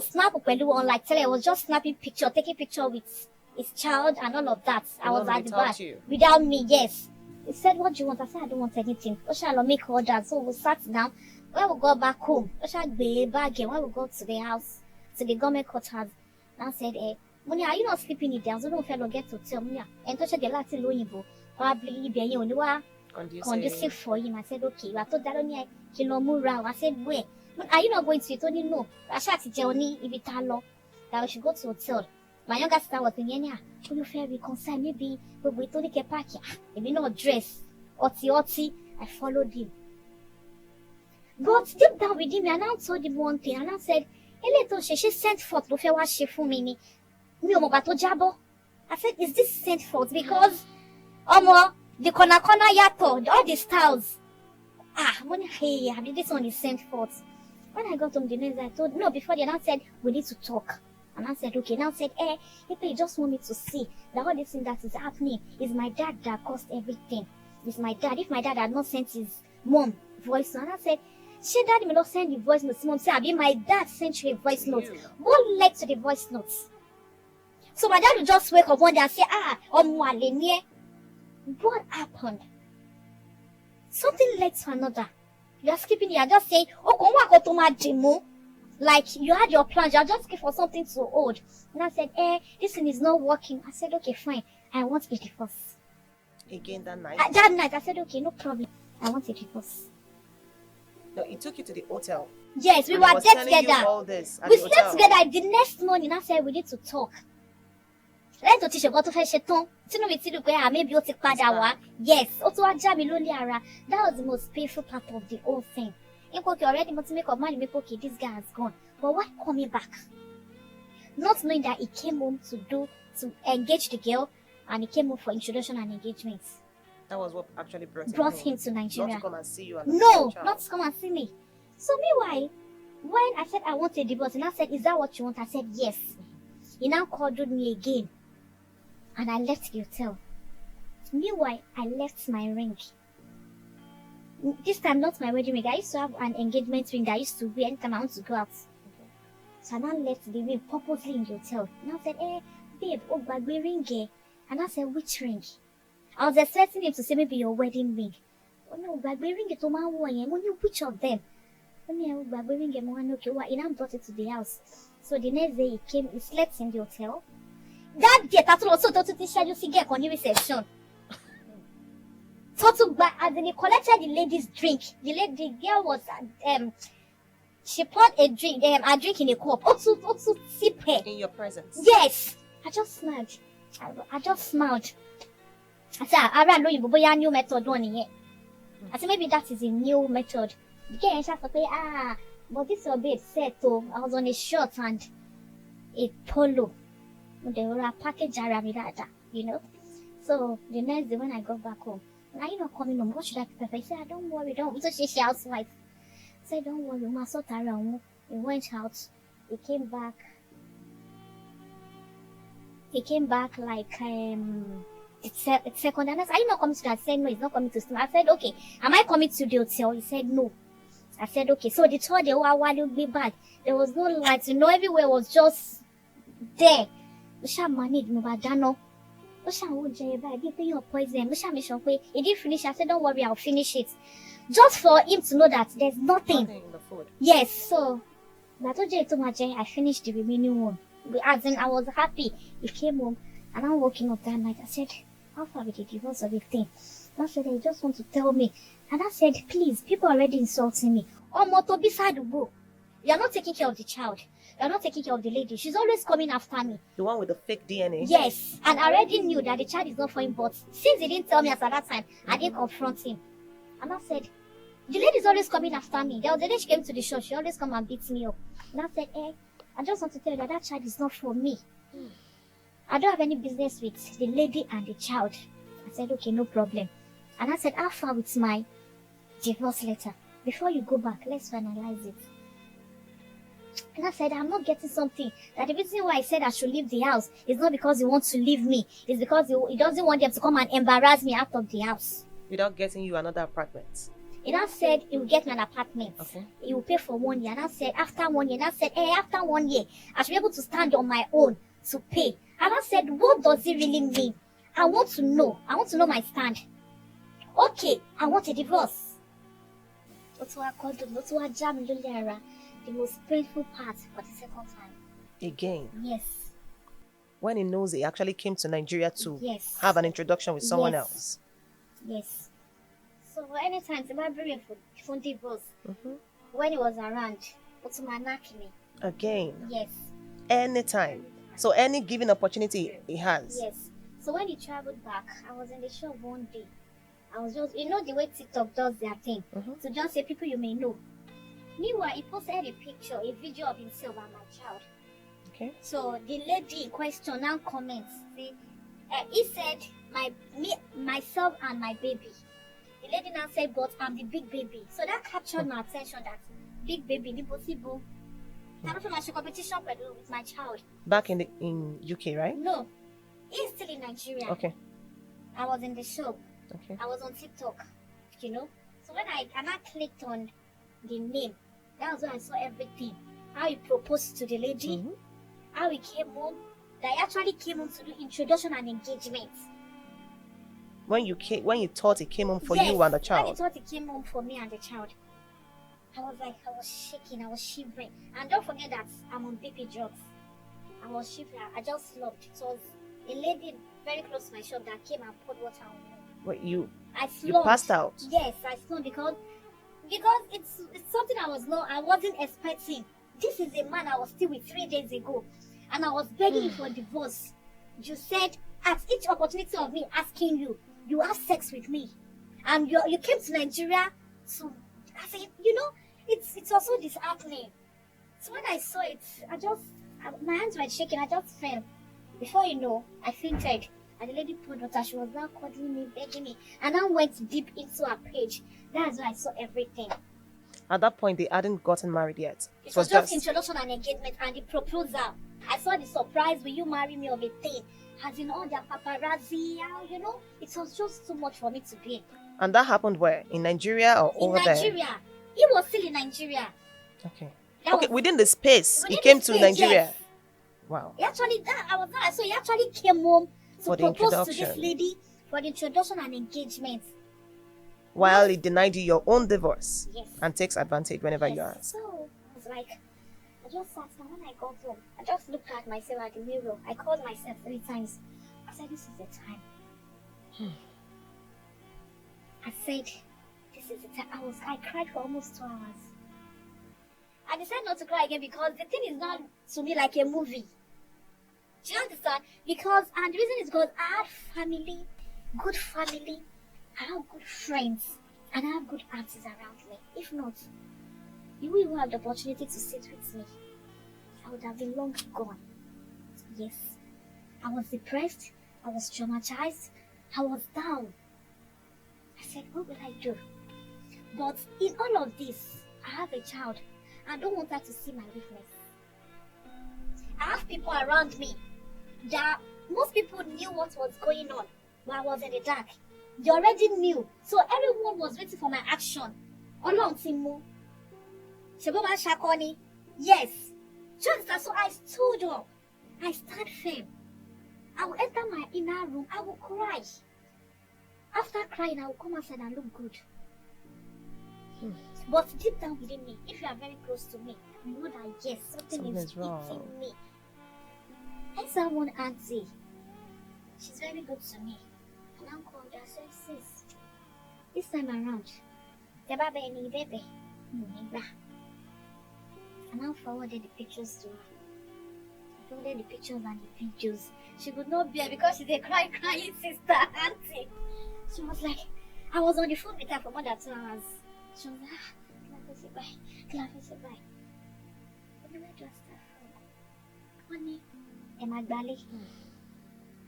C: snap on like tele, I was just taking picture with his child and all of that. I was at the back without me, yes. He said, what do you want? I said, I don't want anything. What shall I make orders? So we sat down. When we got back home, what shall I be back again? When we got to the house, to the government quarters, I said, Monia, are you not sleeping in there? I don't fellow get to tell me. And touch the Latin Loyibo. Probably be a conducive for him. I said, okay. I thought that only Kilomura. I said, where? Are you not going to it? Only no. I shall only if it's that we should go to hotel. My younger sister was thinking, should you fair reconcile? Maybe we told the park. Maybe not dress. Oti. I followed him. But deep down with him, I now told him one thing. And I said, she sent forth to wash she for me. I said, is this sent forth? Because The corner yato, all the styles. Money, hey, I mean, this one is sent forth. When I got home the next day, I told, no, before they now said, we need to talk. And I said, okay. Now said, if you just want me to see that all this thing that is happening is my dad that caused everything. It's my dad. If my dad had not sent his mom voice note, and I said, she daddy may not send the voice note. Mom said, my dad sent you a voice note. What led to the voice notes? So my dad would just wake up one day and say, what happened? Something led to another. You are skipping here, just saying, like you had your plans, you are just looking for something to hold. And I said, this thing is not working. I said, okay, fine. I want a divorce.
A: Again that night?
C: That night, I said, okay, no problem. I want a divorce.
A: No, he took you to the hotel.
C: Yes, we were there together.
A: All this
C: we slept together. The next morning, I said, we need to talk. Let's teach about to fetch a tongue. Maybe you'll take part. Yes, that was the most painful part of the whole thing. You already want to make up money, okay, this guy has gone. But why coming back? Not knowing that he came home to engage the girl, and he came home for introduction and engagements.
A: That was what actually
C: brought him to Nigeria.
A: Not to come and see you.
C: No, not to come and see me. So meanwhile, when I said I want a divorce, and I said, is that what you want? I said, yes. He now called me again. And I left the hotel. Meanwhile, I left my ring. This time, not my wedding ring. I used to have an engagement ring that I used to wear anytime I want to go out. So I now left the ring purposely in the hotel. And I said, babe, bagwe ring. And I said, which ring? I was expecting him to say maybe your wedding ring. Oh no, bagwe ring to my one. Which of them? He now brought it to the house. So the next day he came, he slept in the hotel. That day, that's also to teach you to get on the reception. As they collected the lady's drink, the girl was she poured a drink in a cup. Also sip her.
A: In your presence.
C: Yes. I just smiled. I said, I know you a new method one here. I said maybe that is a new method. The girl said, but this your bed set to I was on a shirt and a polo. They were a package you know. So the next day when I got back home, are you not coming home? What should I prepare? He said, don't worry, don't. So she's housewife. I said, don't worry, ma sort around. He went out. He came back. Like it's second. And I said, are you not coming to that? I said, no, he's not coming to school. I said, okay. Am I coming to the hotel? He said, no. I said, okay. So the third day, while you'll be back, there was no lights. Everywhere was just there. We shall manage Mubadano. We shall give your poison. We shall make sure he didn't finish. I said, don't worry, I'll finish it. Just for him to know that there's nothing
A: in the food.
C: Yes, so I finished the remaining one. As in, I was happy. He came home and I'm waking up that night. I said, how far with the divorce of the thing? I said, they just want to tell me. And I said, please, people are already insulting me. Moto beside the book. You're not taking care of the child. You're not taking care of the lady. She's always coming after me.
A: The one with the fake DNA?
C: Yes. And I already knew that the child is not for him, but since he didn't tell me at that time, I didn't confront him. And I said, the lady's always coming after me. The other day she came to the show, she always come and beat me up. And I said, I just want to tell you that child is not for me. I don't have any business with the lady and the child. I said, okay, no problem. And I said, how far with my divorce letter? Before you go back, let's finalize it. And I said, I'm not getting something. That the reason why I said I should leave the house is not because he wants to leave me. It's because he doesn't want them to come and embarrass me out of the house.
A: Without getting you another apartment?
C: He now said he will get me an apartment.
A: Okay.
C: He will pay for 1 year. And I said, after 1 year. And I said, after 1 year, I should be able to stand on my own to pay. And I said, what does it really mean? I want to know. I want to know my stand. Okay, I want a divorce. That's what I called it. That's what I jammed the most painful part for the second time.
A: Again?
C: Yes.
A: When he knows he actually came to Nigeria to
C: have
A: an introduction with someone else.
C: Yes. So anytime the library for divorce, when he was around, me.
A: Again?
C: Yes.
A: Anytime. So any given opportunity he has.
C: Yes. So when he traveled back, I was in the shop one day. I was just, the way TikTok does their thing. So just say people you may know. Meanwhile, he posted a picture, a video of himself and my child.
A: Okay.
C: So the lady in question now comments, say, He said, myself and my baby. The lady now said, but I'm the big baby. So that captured my attention, that big baby, the possible. I don't feel like competition with my child.
A: Back in UK, right?
C: No, he's still in Nigeria.
A: Okay.
C: I was in the shop.
A: Okay.
C: I was on TikTok, you know. So when I clicked on the name, that was when I saw everything. How he proposed to the lady, how he came home. That he actually came home to do introduction and engagement.
A: When you thought it came home for you and the child.
C: When he thought it came home for me and the child. I was shaking, I was shivering. And don't forget that I'm on BP drugs. I was shivering, I just slumped. It was a lady very close to my shop that came and poured water on me.
A: Wait, you
C: slumped.
A: passed out?
C: Yes, I slumped because it's something I wasn't expecting. This is a man I was still with 3 days ago. And I was begging for divorce. You said, at each opportunity of me asking you, you have sex with me. And you came to Nigeria to, I said, it's also disheartening. So when I saw it, my hands were shaking, I just fell. Before you know, I fainted. And the lady poured water, she was now cuddling me, begging me. And I went deep into her page. That's why I saw everything.
A: At that point, they hadn't gotten married yet.
C: It was just introduction and engagement and the proposal. I saw the surprise, will you marry me of a thing. As in all their paparazzi, it was just too much for me to be.
A: And that happened where? In Nigeria or over there?
C: In Nigeria. He was still in Nigeria.
A: Okay. Within the space, he came to Nigeria. Yes. Wow.
C: He actually came home to propose to this lady for the introduction and engagement.
A: While he denied you your own divorce.
C: Yes.
A: And takes advantage whenever you ask.
C: So, I was like, I just sat down. When I got home, I just looked at myself at the mirror. I called myself 3 times. I said, this is the time. I said, this is the time. I cried for almost 2 hours. I decided not to cry again because the thing is not to me like a movie. Do you understand? And the reason is because I had family, good family, I have good friends, and I have good aunties around me. If not, you will even have the opportunity to sit with me. I would have been long gone. Yes. I was depressed. I was traumatized. I was down. I said, what will I do? But in all of this, I have a child. I don't want her to see my weakness. I have people around me that most people knew what was going on, but I was in the dark. They already knew. So everyone was waiting for my action. Yes. So I stood up. I stand firm. I will enter my inner room. I will cry. After crying, I will come outside and look good. But deep down within me, if you are very close to me, you know that yes, something is wrong. Eating me. I saw one auntie. She's very good to me. And I called her, said, sis, this time around, and I forwarded the pictures to her. I forwarded the pictures and the videos. She could not bear because she's a crying sister, auntie. She was like, I was on the phone with her for more than 2 hours. She was like, Clafisi bye. Where do I start from? Honey, Emagbali.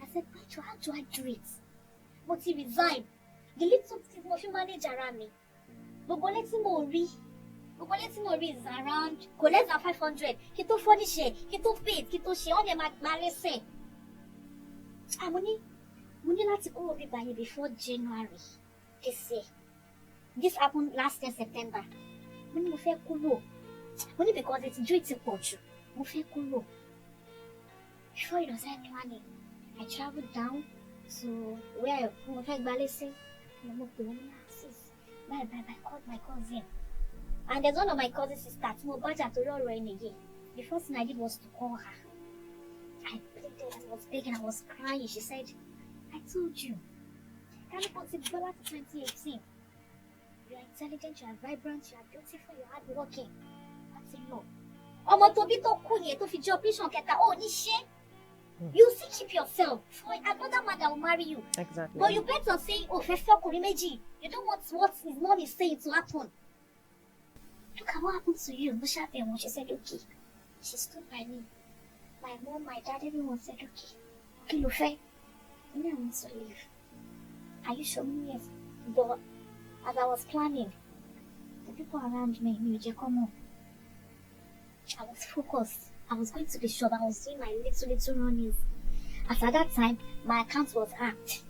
C: I said, how do I do it? But he resigned. The little thing of manage around me. But go let him read. Is around go less than 500. He took furnish, he took paid, he took she on the Malaysia. Money not to go over by before January this year. This happened last year September. Money mo fẹ́ kúrò. Money because it's due to Portugal. Mo fẹ́ kúrò. Before you know any money, I traveled down to where mo fẹ́ gbalẹ́sẹ̀. Mo pè wọ́n sis. Bye. Called my cousin. And there's one of my cousin sisters. Mo budget to roll in again. The first thing I did was to call her. I pleaded, I was begging, I was crying. She said, I told you. Can you put it to 2018? You are intelligent, you are vibrant, you are beautiful, you are hardworking. I said, no. Ọmọ tó bí tó kú yẹn tó fi jẹ operation kẹta, ní ṣe. You still keep yourself for another man that will marry you.
A: Exactly.
C: But you bet on saying, fẹ́ ọkùnrin méjì. You don't want what his mom is saying to happen. Look at what happened to you. She said, okay. She stood by me. My mom, my dad, everyone said, okay. Okay, I want to leave. Are you sure? Yes. But as I was planning, the people around me knew Jacomo. I was focused. I was going to the shop. I was doing my little runnings. As at that time, my account was hacked.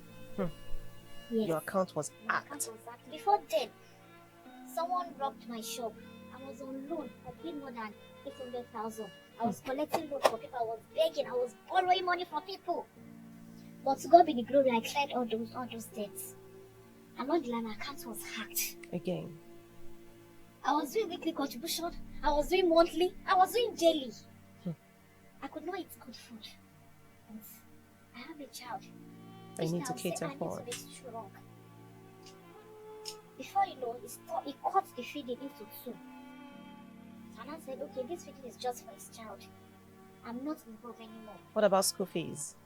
C: Yes.
A: Your account was
C: My account
A: hacked.
C: was hacked. Before then, someone robbed my shop. I was on loan. I paid more than 800,000. I was collecting loans for people. I was begging. I was borrowing money from people. But to God be the glory, I cleared all those debts. And not the line, my account was hacked.
A: Again.
C: I was doing weekly contribution. I was doing monthly. I was doing daily. I could not eat good food. And I have a child.
A: I
C: Which
A: need
C: now
A: to cater
C: I need
A: for
C: to be
A: it.
C: strong. Before you know, he cut the feeding into two. And I said, okay, this feeding is just for his child. I'm not involved anymore.
A: What about school fees?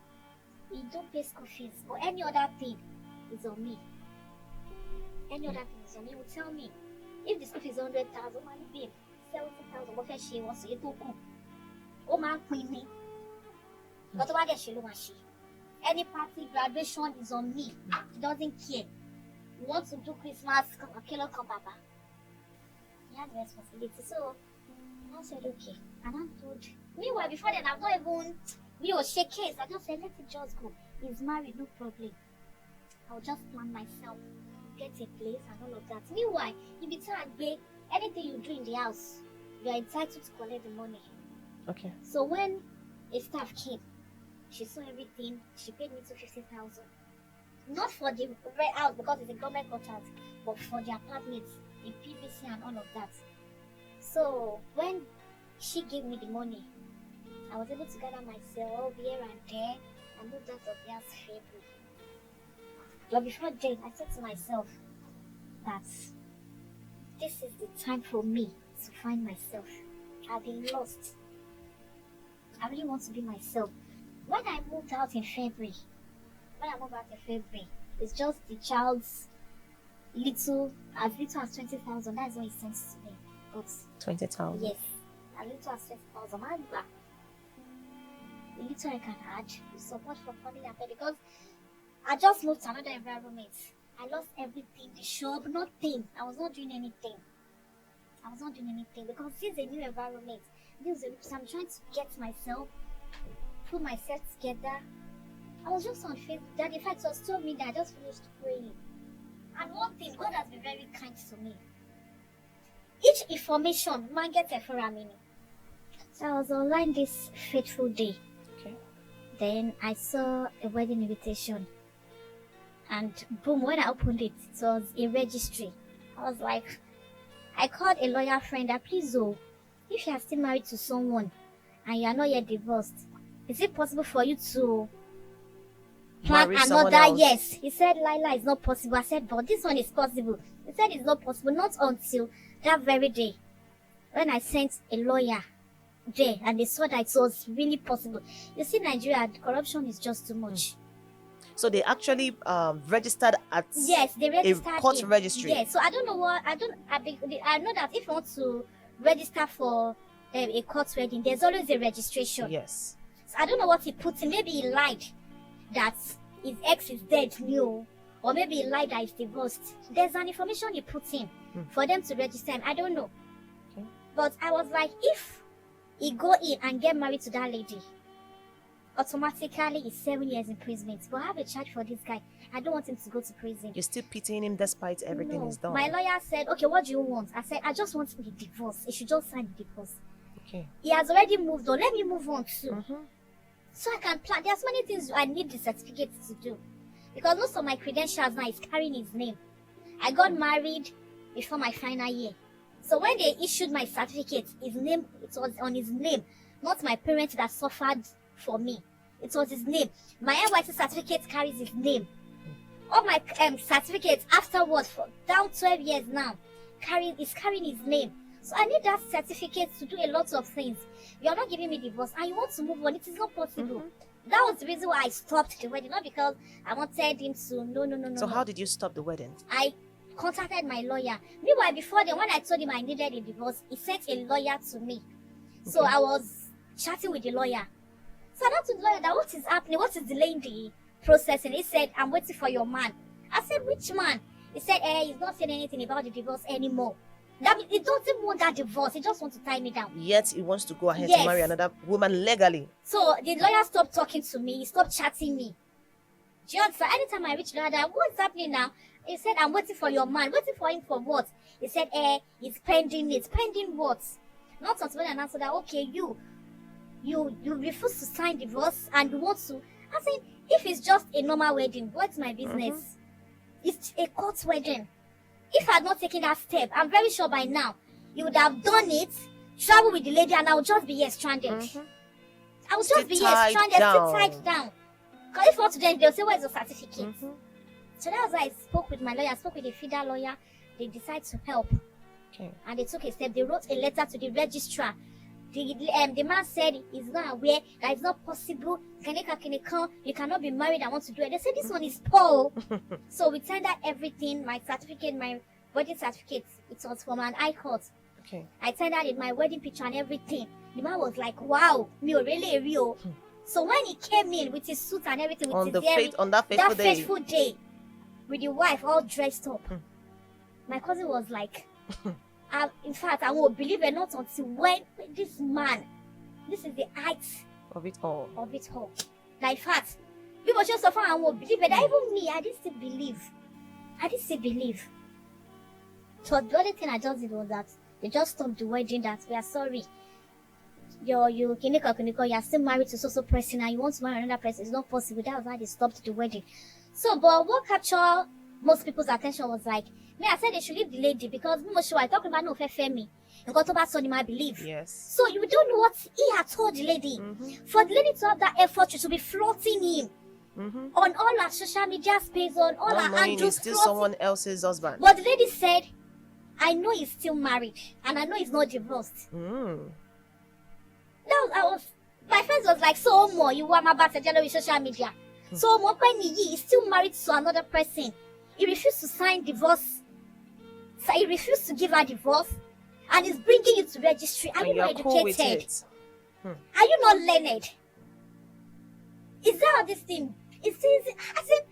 C: He don't pay school fees, but any other thing is on me. Any other thing is on me. He will tell me, if the school fees is 100,000, man, babe, 70,000, what if she wants to eat oku? Oh, man, queen me. But what does she look at she? Any party, graduation is on me. He doesn't care. He wants to do Christmas, kilo come, papa. He has responsibility. So, I said, okay. And I'm told, meanwhile, before then, I've not even, we will shake case. I just said, let it just go. He's married, no problem. I'll just plan myself, get a place and all of that. Meanwhile, if it's hard, babe, anything you do in the house, you are entitled to collect the money.
A: Okay.
C: So when a staff came, she saw everything. She paid me 250,000. Not for the rent house because it's a government contract, but for the apartments, the PVC and all of that. So when she gave me the money, I was able to gather myself here and there and moved out of the house February. But before then, I said to myself that this is the time for me to find myself. I've been lost. I really want to be myself. When I moved out in February, it's just the child's as little as 20,000. That's what he sends to me. But
A: 20,000.
C: yes, as little as 20,000. The little I can add is support from family and friends because I just moved to another environment. I lost everything, the shop, nothing. I was not doing anything because this is a new environment. So I'm trying to get myself, put myself together. I was just on faith that if I just told me that I just finished praying. And one thing, God has been very kind to me. Each information, man gets a meaning. So I was online this fateful day.
A: Okay.
C: Then I saw a wedding invitation. And boom, when I opened it, it was a registry. I was like, I called a lawyer friend that please, if you are still married to someone and you are not yet divorced, is it possible for you to plan
A: Marry someone
C: another?
A: else?
C: Yes. He said, Lila, it's not possible. I said, but this one is possible. He said, it's not possible. Not until that very day when I sent a lawyer there and they saw that it was really possible. You see, Nigeria, corruption is just too much.
A: So they actually registered at
C: Yes, they registered
A: a court
C: in.
A: registry.
C: Yes, so I don't know what I know that if you want to register for a court wedding, there's always a registration.
A: Yes.
C: So I don't know what he put in. Maybe he lied that his ex is dead, new, or maybe he lied that he's divorced. There's an information he put in for them to register him. I don't know.
A: Okay.
C: But I was like, if he go in and get married to that lady, automatically it's 7 years imprisonment. But I have a charge for this guy. I don't want him to go to prison.
A: You're still pitying him despite everything
C: No.
A: he's done.
C: My lawyer said, okay, what do you want? I said, I just want the divorce. He should just sign the divorce.
A: Okay.
C: He has already moved on. Let me move on too.
A: Mm-hmm.
C: So I can plan. There's many things I need the certificate to do. Because most of my credentials now is carrying his name. I got married before my final year. So when they issued my certificate, his name, it was on his name. Not my parents that suffered for me. It was his name. My NYC certificate carries his name. All my certificates afterwards, for down 12 years now, is carrying his name. So I need that certificate to do a lot of things. You're not giving me divorce and you want to move on. It is not possible. That was the reason why I stopped the wedding. Not because I wanted him to, no.
A: So how did you stop the wedding?
C: I contacted my lawyer. Meanwhile, before then, when I told him I needed a divorce, he sent a lawyer to me. So
A: Okay.
C: I was chatting with the lawyer. So I told the lawyer that what is happening, what is delaying processing. He said, I'm waiting for your man. I said, which man? He said, he's not saying anything about the divorce anymore. That means he doesn't want that divorce. He just wants to tie me down.
A: Yet he wants to go ahead
C: Yes.
A: to marry another woman legally.
C: So the lawyer stopped talking to me. He stopped chatting me. Do you understand? Anytime I reach the lawyer, what's happening now? He said, I'm waiting for your man. Waiting for him for what? He said, it's pending. It's pending what? Not until when I answered that, okay, you refuse to sign divorce and you want to. I said, if it's just a normal wedding, what's my business? It's a court wedding. If I had not taken that step, I'm very sure by now, you would have done it, travel with the lady, and I would just be here stranded. I would just be here stranded, still tied down. Because if not today, they'll say, where's your certificate? So that was why I spoke with my lawyer. I spoke with the FIDA lawyer. They decided to help.
A: Okay.
C: And they took a step. They wrote a letter to the registrar. The man said he's not aware that it's not possible. You cannot be married. I want to do it. They said this one is Paul. So we tendered everything, my certificate, my wedding certificate. It was from an high court.
A: Okay.
C: I tendered it, my wedding picture and everything. The man was like, wow, me really real. So when he came in with his suit and everything, with
A: On
C: his
A: the
C: earring,
A: on that
C: fateful day, with the wife all dressed up, my cousin was like, in fact, I won't believe it not until when this man, this is the height
A: of it all.
C: Like, in fact, people just suffer and won't believe it. Even me, I didn't still believe. So the only thing I just did was that they just stopped the wedding. That we are sorry. You are still married to so person and you want to marry another person. It's not possible. That was why they stopped the wedding. So, but what captured most people's attention was like, me, I said they should leave the lady because I talking about no fair me. You got about son, I believe.
A: Yes.
C: So you don't know what he had told the lady. For the lady to have that effort to be floating him on all our social media space, on all our handles,
A: he's still someone else's husband.
C: But the lady said, I know he's still married and I know he's not divorced. My friends was like, so more you want my bad with social media. So more when he is still married to another person. He refused to sign divorce. So he refused to give her divorce. And he's bringing you to registry. Are you not educated? Are you not learned? Is that how this thing? I said,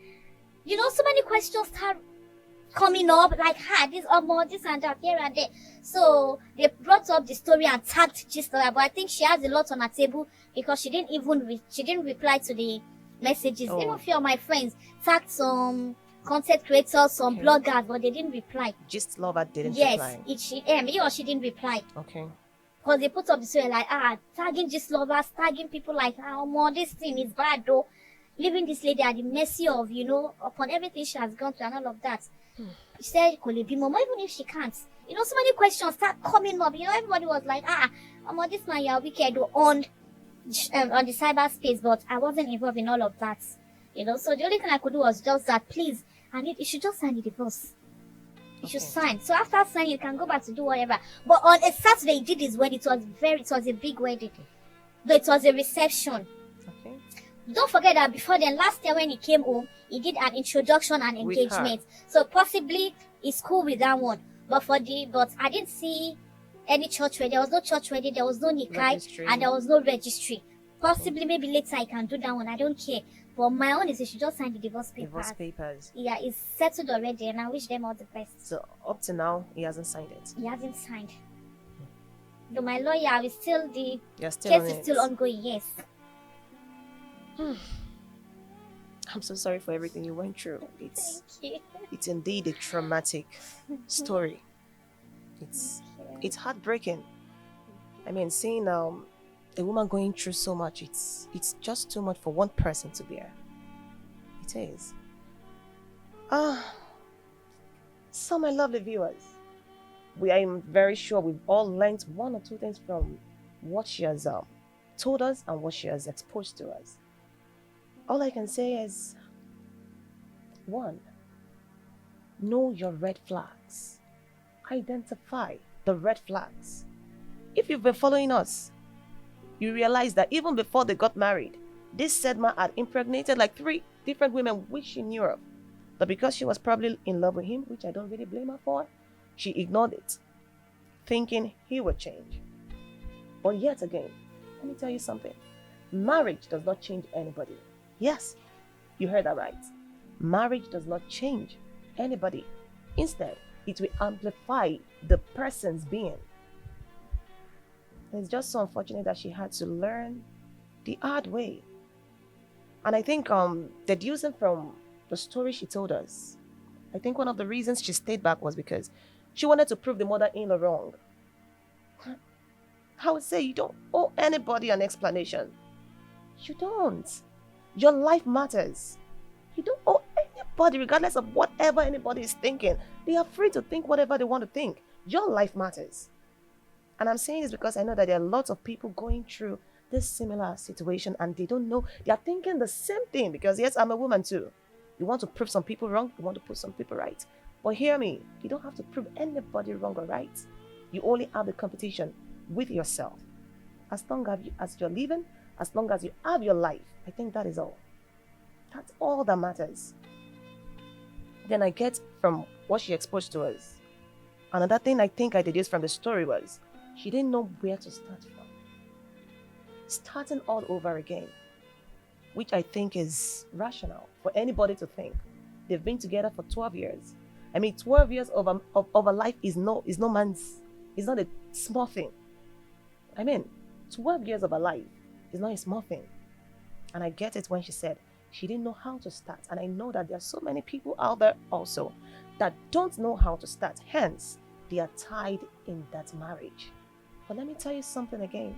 C: so many questions start coming up, like, this or more, this and that, here and there. So they brought up the story and tagged Gisela, but I think she has a lot on her table because she didn't reply to the messages. Even a few of my friends tagged some content creators, some bloggers, but they didn't reply.
A: Just Lover didn't reply.
C: Yes, she didn't reply.
A: Okay.
C: Because they put up the story like, tagging just lovers, tagging people like, this thing is bad though. Leaving this lady at the mercy of, upon everything she has gone through and all of that. She said, could it be more, even if she can't? So many questions start coming up. Everybody was like, this man, you're wicked on the cyberspace, but I wasn't involved in all of that. So the only thing I could do was just that, please, you should just sign the divorce. You should sign. So after signing, you can go back to do whatever. But on a Saturday, he did his wedding. It was a big wedding. Though it was a reception. Okay. Don't forget that before then, last year when he came home, he did an introduction and engagement. So possibly it's cool with that one. But I didn't see any church wedding. There was no church wedding. There was no nikai, and there was no registry. Possibly maybe later I can do that one. I don't care. But my own is you should just sign the divorce papers. Yeah, it's settled already, and I wish them all the best.
A: So up to now, he hasn't signed it.
C: He hasn't signed. Though my lawyer is still the case is still ongoing. Yes.
A: I'm so sorry for everything you went through.
C: Thank you.
A: It's indeed a traumatic story. It's heartbreaking. I mean, seeing a woman going through so much, it's just too much for one person to bear. It is. So my lovely viewers, I'm very sure we've all learned one or two things from what she has told us and what she has exposed to us. All I can say is, 1, know your red flags. Identify the red flags. If you've been following us, you realize that even before they got married, this said man had impregnated like 3 different women which she knew of. But because she was probably in love with him, which I don't really blame her for, she ignored it, thinking he would change. But yet again, let me tell you something. Marriage does not change anybody. Yes, You heard that right. Marriage does not change anybody. Instead, it will amplify the person's being. And it's just so unfortunate that she had to learn the hard way. And I think deducing from the story she told us, I think one of the reasons she stayed back was because she wanted to prove the mother-in-law wrong. I would say you don't owe anybody an explanation. You don't. Your life matters. You don't owe anybody, regardless of whatever anybody is thinking. They are free to think whatever they want to think. Your life matters. And I'm saying this because I know that there are lots of people going through this similar situation and they don't know. They are thinking the same thing because, yes, I'm a woman too. You want to prove some people wrong, you want to prove some people right. But hear me, you don't have to prove anybody wrong or right. You only have the competition with yourself. As long as you're living, as long as you have your life, I think that is all. That's all that matters. Then I get from what she exposed to us. Another thing I think I deduced from the story was she didn't know where to start from. Starting all over again, which I think is rational for anybody to think. They've been together for 12 years. I mean, 12 years of a life is no man's, it's not a small thing. I mean, 12 years of a life is not a small thing. And I get it when she said she didn't know how to start. And I know that there are so many people out there also that don't know how to start. Hence, they are tied in that marriage. But let me tell you something again.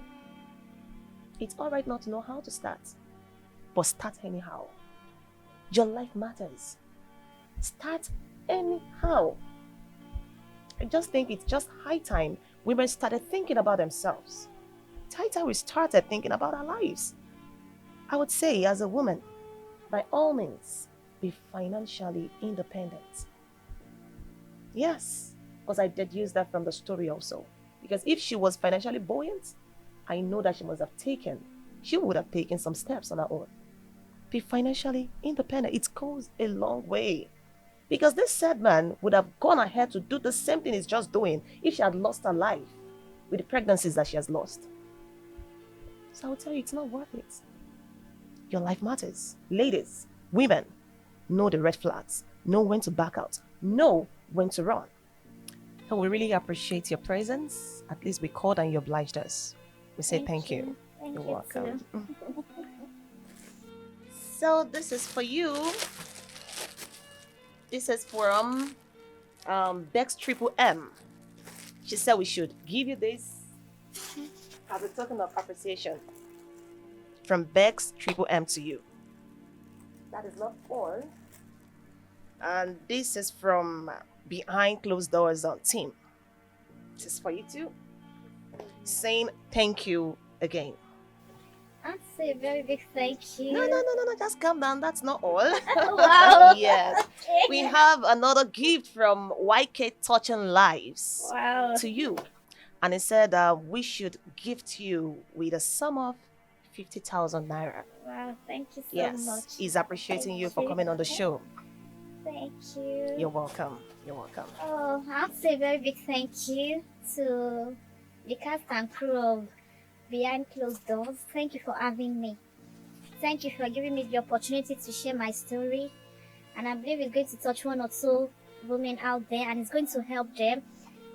A: It's all right not to know how to start, but start anyhow. Your life matters. Start anyhow. I just think it's just high time women started thinking about themselves. It's high time we started thinking about our lives. I would say, as a woman, by all means, be financially independent. Yes, because I did use that from the story also. Because if she was financially buoyant, I know that she would have taken some steps on her own. Be financially independent. It goes a long way. Because this said man would have gone ahead to do the same thing he's just doing if she had lost her life with the pregnancies that she has lost. So I will tell you, it's not worth it. Your life matters. Ladies, women, know the red flags. Know when to back out. Know when to run. So we really appreciate your presence. At least we called and you obliged us. We say thank you. You're welcome. So this is for you. This is from Bex Triple M. She said we should give you this as a token of appreciation from Bex Triple M to you. That is not all. And this is from Behind Closed Doors on Team. This is for you too. Saying thank you again.
C: I'd say a very big thank you.
A: No, just calm down. That's not all.
C: Wow.
A: Yes.
C: Okay.
A: We have another gift from YK Touching Lives
C: Wow.
A: to you. And it said we should gift you with a sum of 50,000 naira.
C: Wow, thank you so
A: Yes.
C: much.
A: He's appreciating
C: Thank
A: you for
C: you.
A: coming on the show.
C: Thank you.
A: You're welcome. You're welcome.
C: Oh, I'll say a very big thank you to the cast and crew of Behind Closed Doors. Thank you for having me. Thank you for giving me the opportunity to share my story. And I believe it's going to touch one or two women out there and it's going to help them.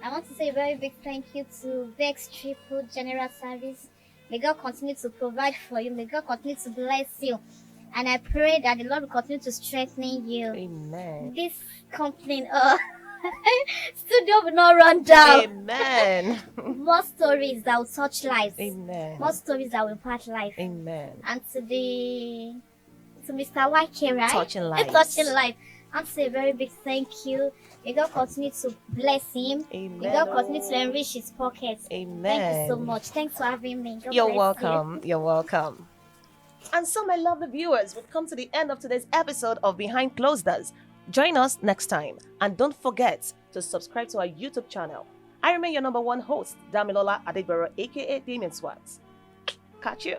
C: I want to say a very big thank you to Vex Triple General Service. May God continue to provide for you. May God continue to bless you. And I pray that the Lord will continue to strengthen you.
A: Amen.
C: This company, studio will not run down.
A: Amen.
C: More stories that will touch lives.
A: Amen.
C: More stories that will impact life.
A: Amen.
C: And to Mr. YK, right?
A: Touching lives.
C: Touching life. I'll say a very big thank you. May God continue to bless him.
A: Amen.
C: May God continue to enrich his pockets.
A: Amen.
C: Thank you so much. Thanks for having me. God
A: You're
C: bless
A: welcome. You're welcome. And so, my lovely viewers, we've come to the end of today's episode of Behind Closed Doors. Join us next time. And don't forget to subscribe to our YouTube channel. I remain your number one host, Damilola Adegboro, aka Damien Swags. Catch you.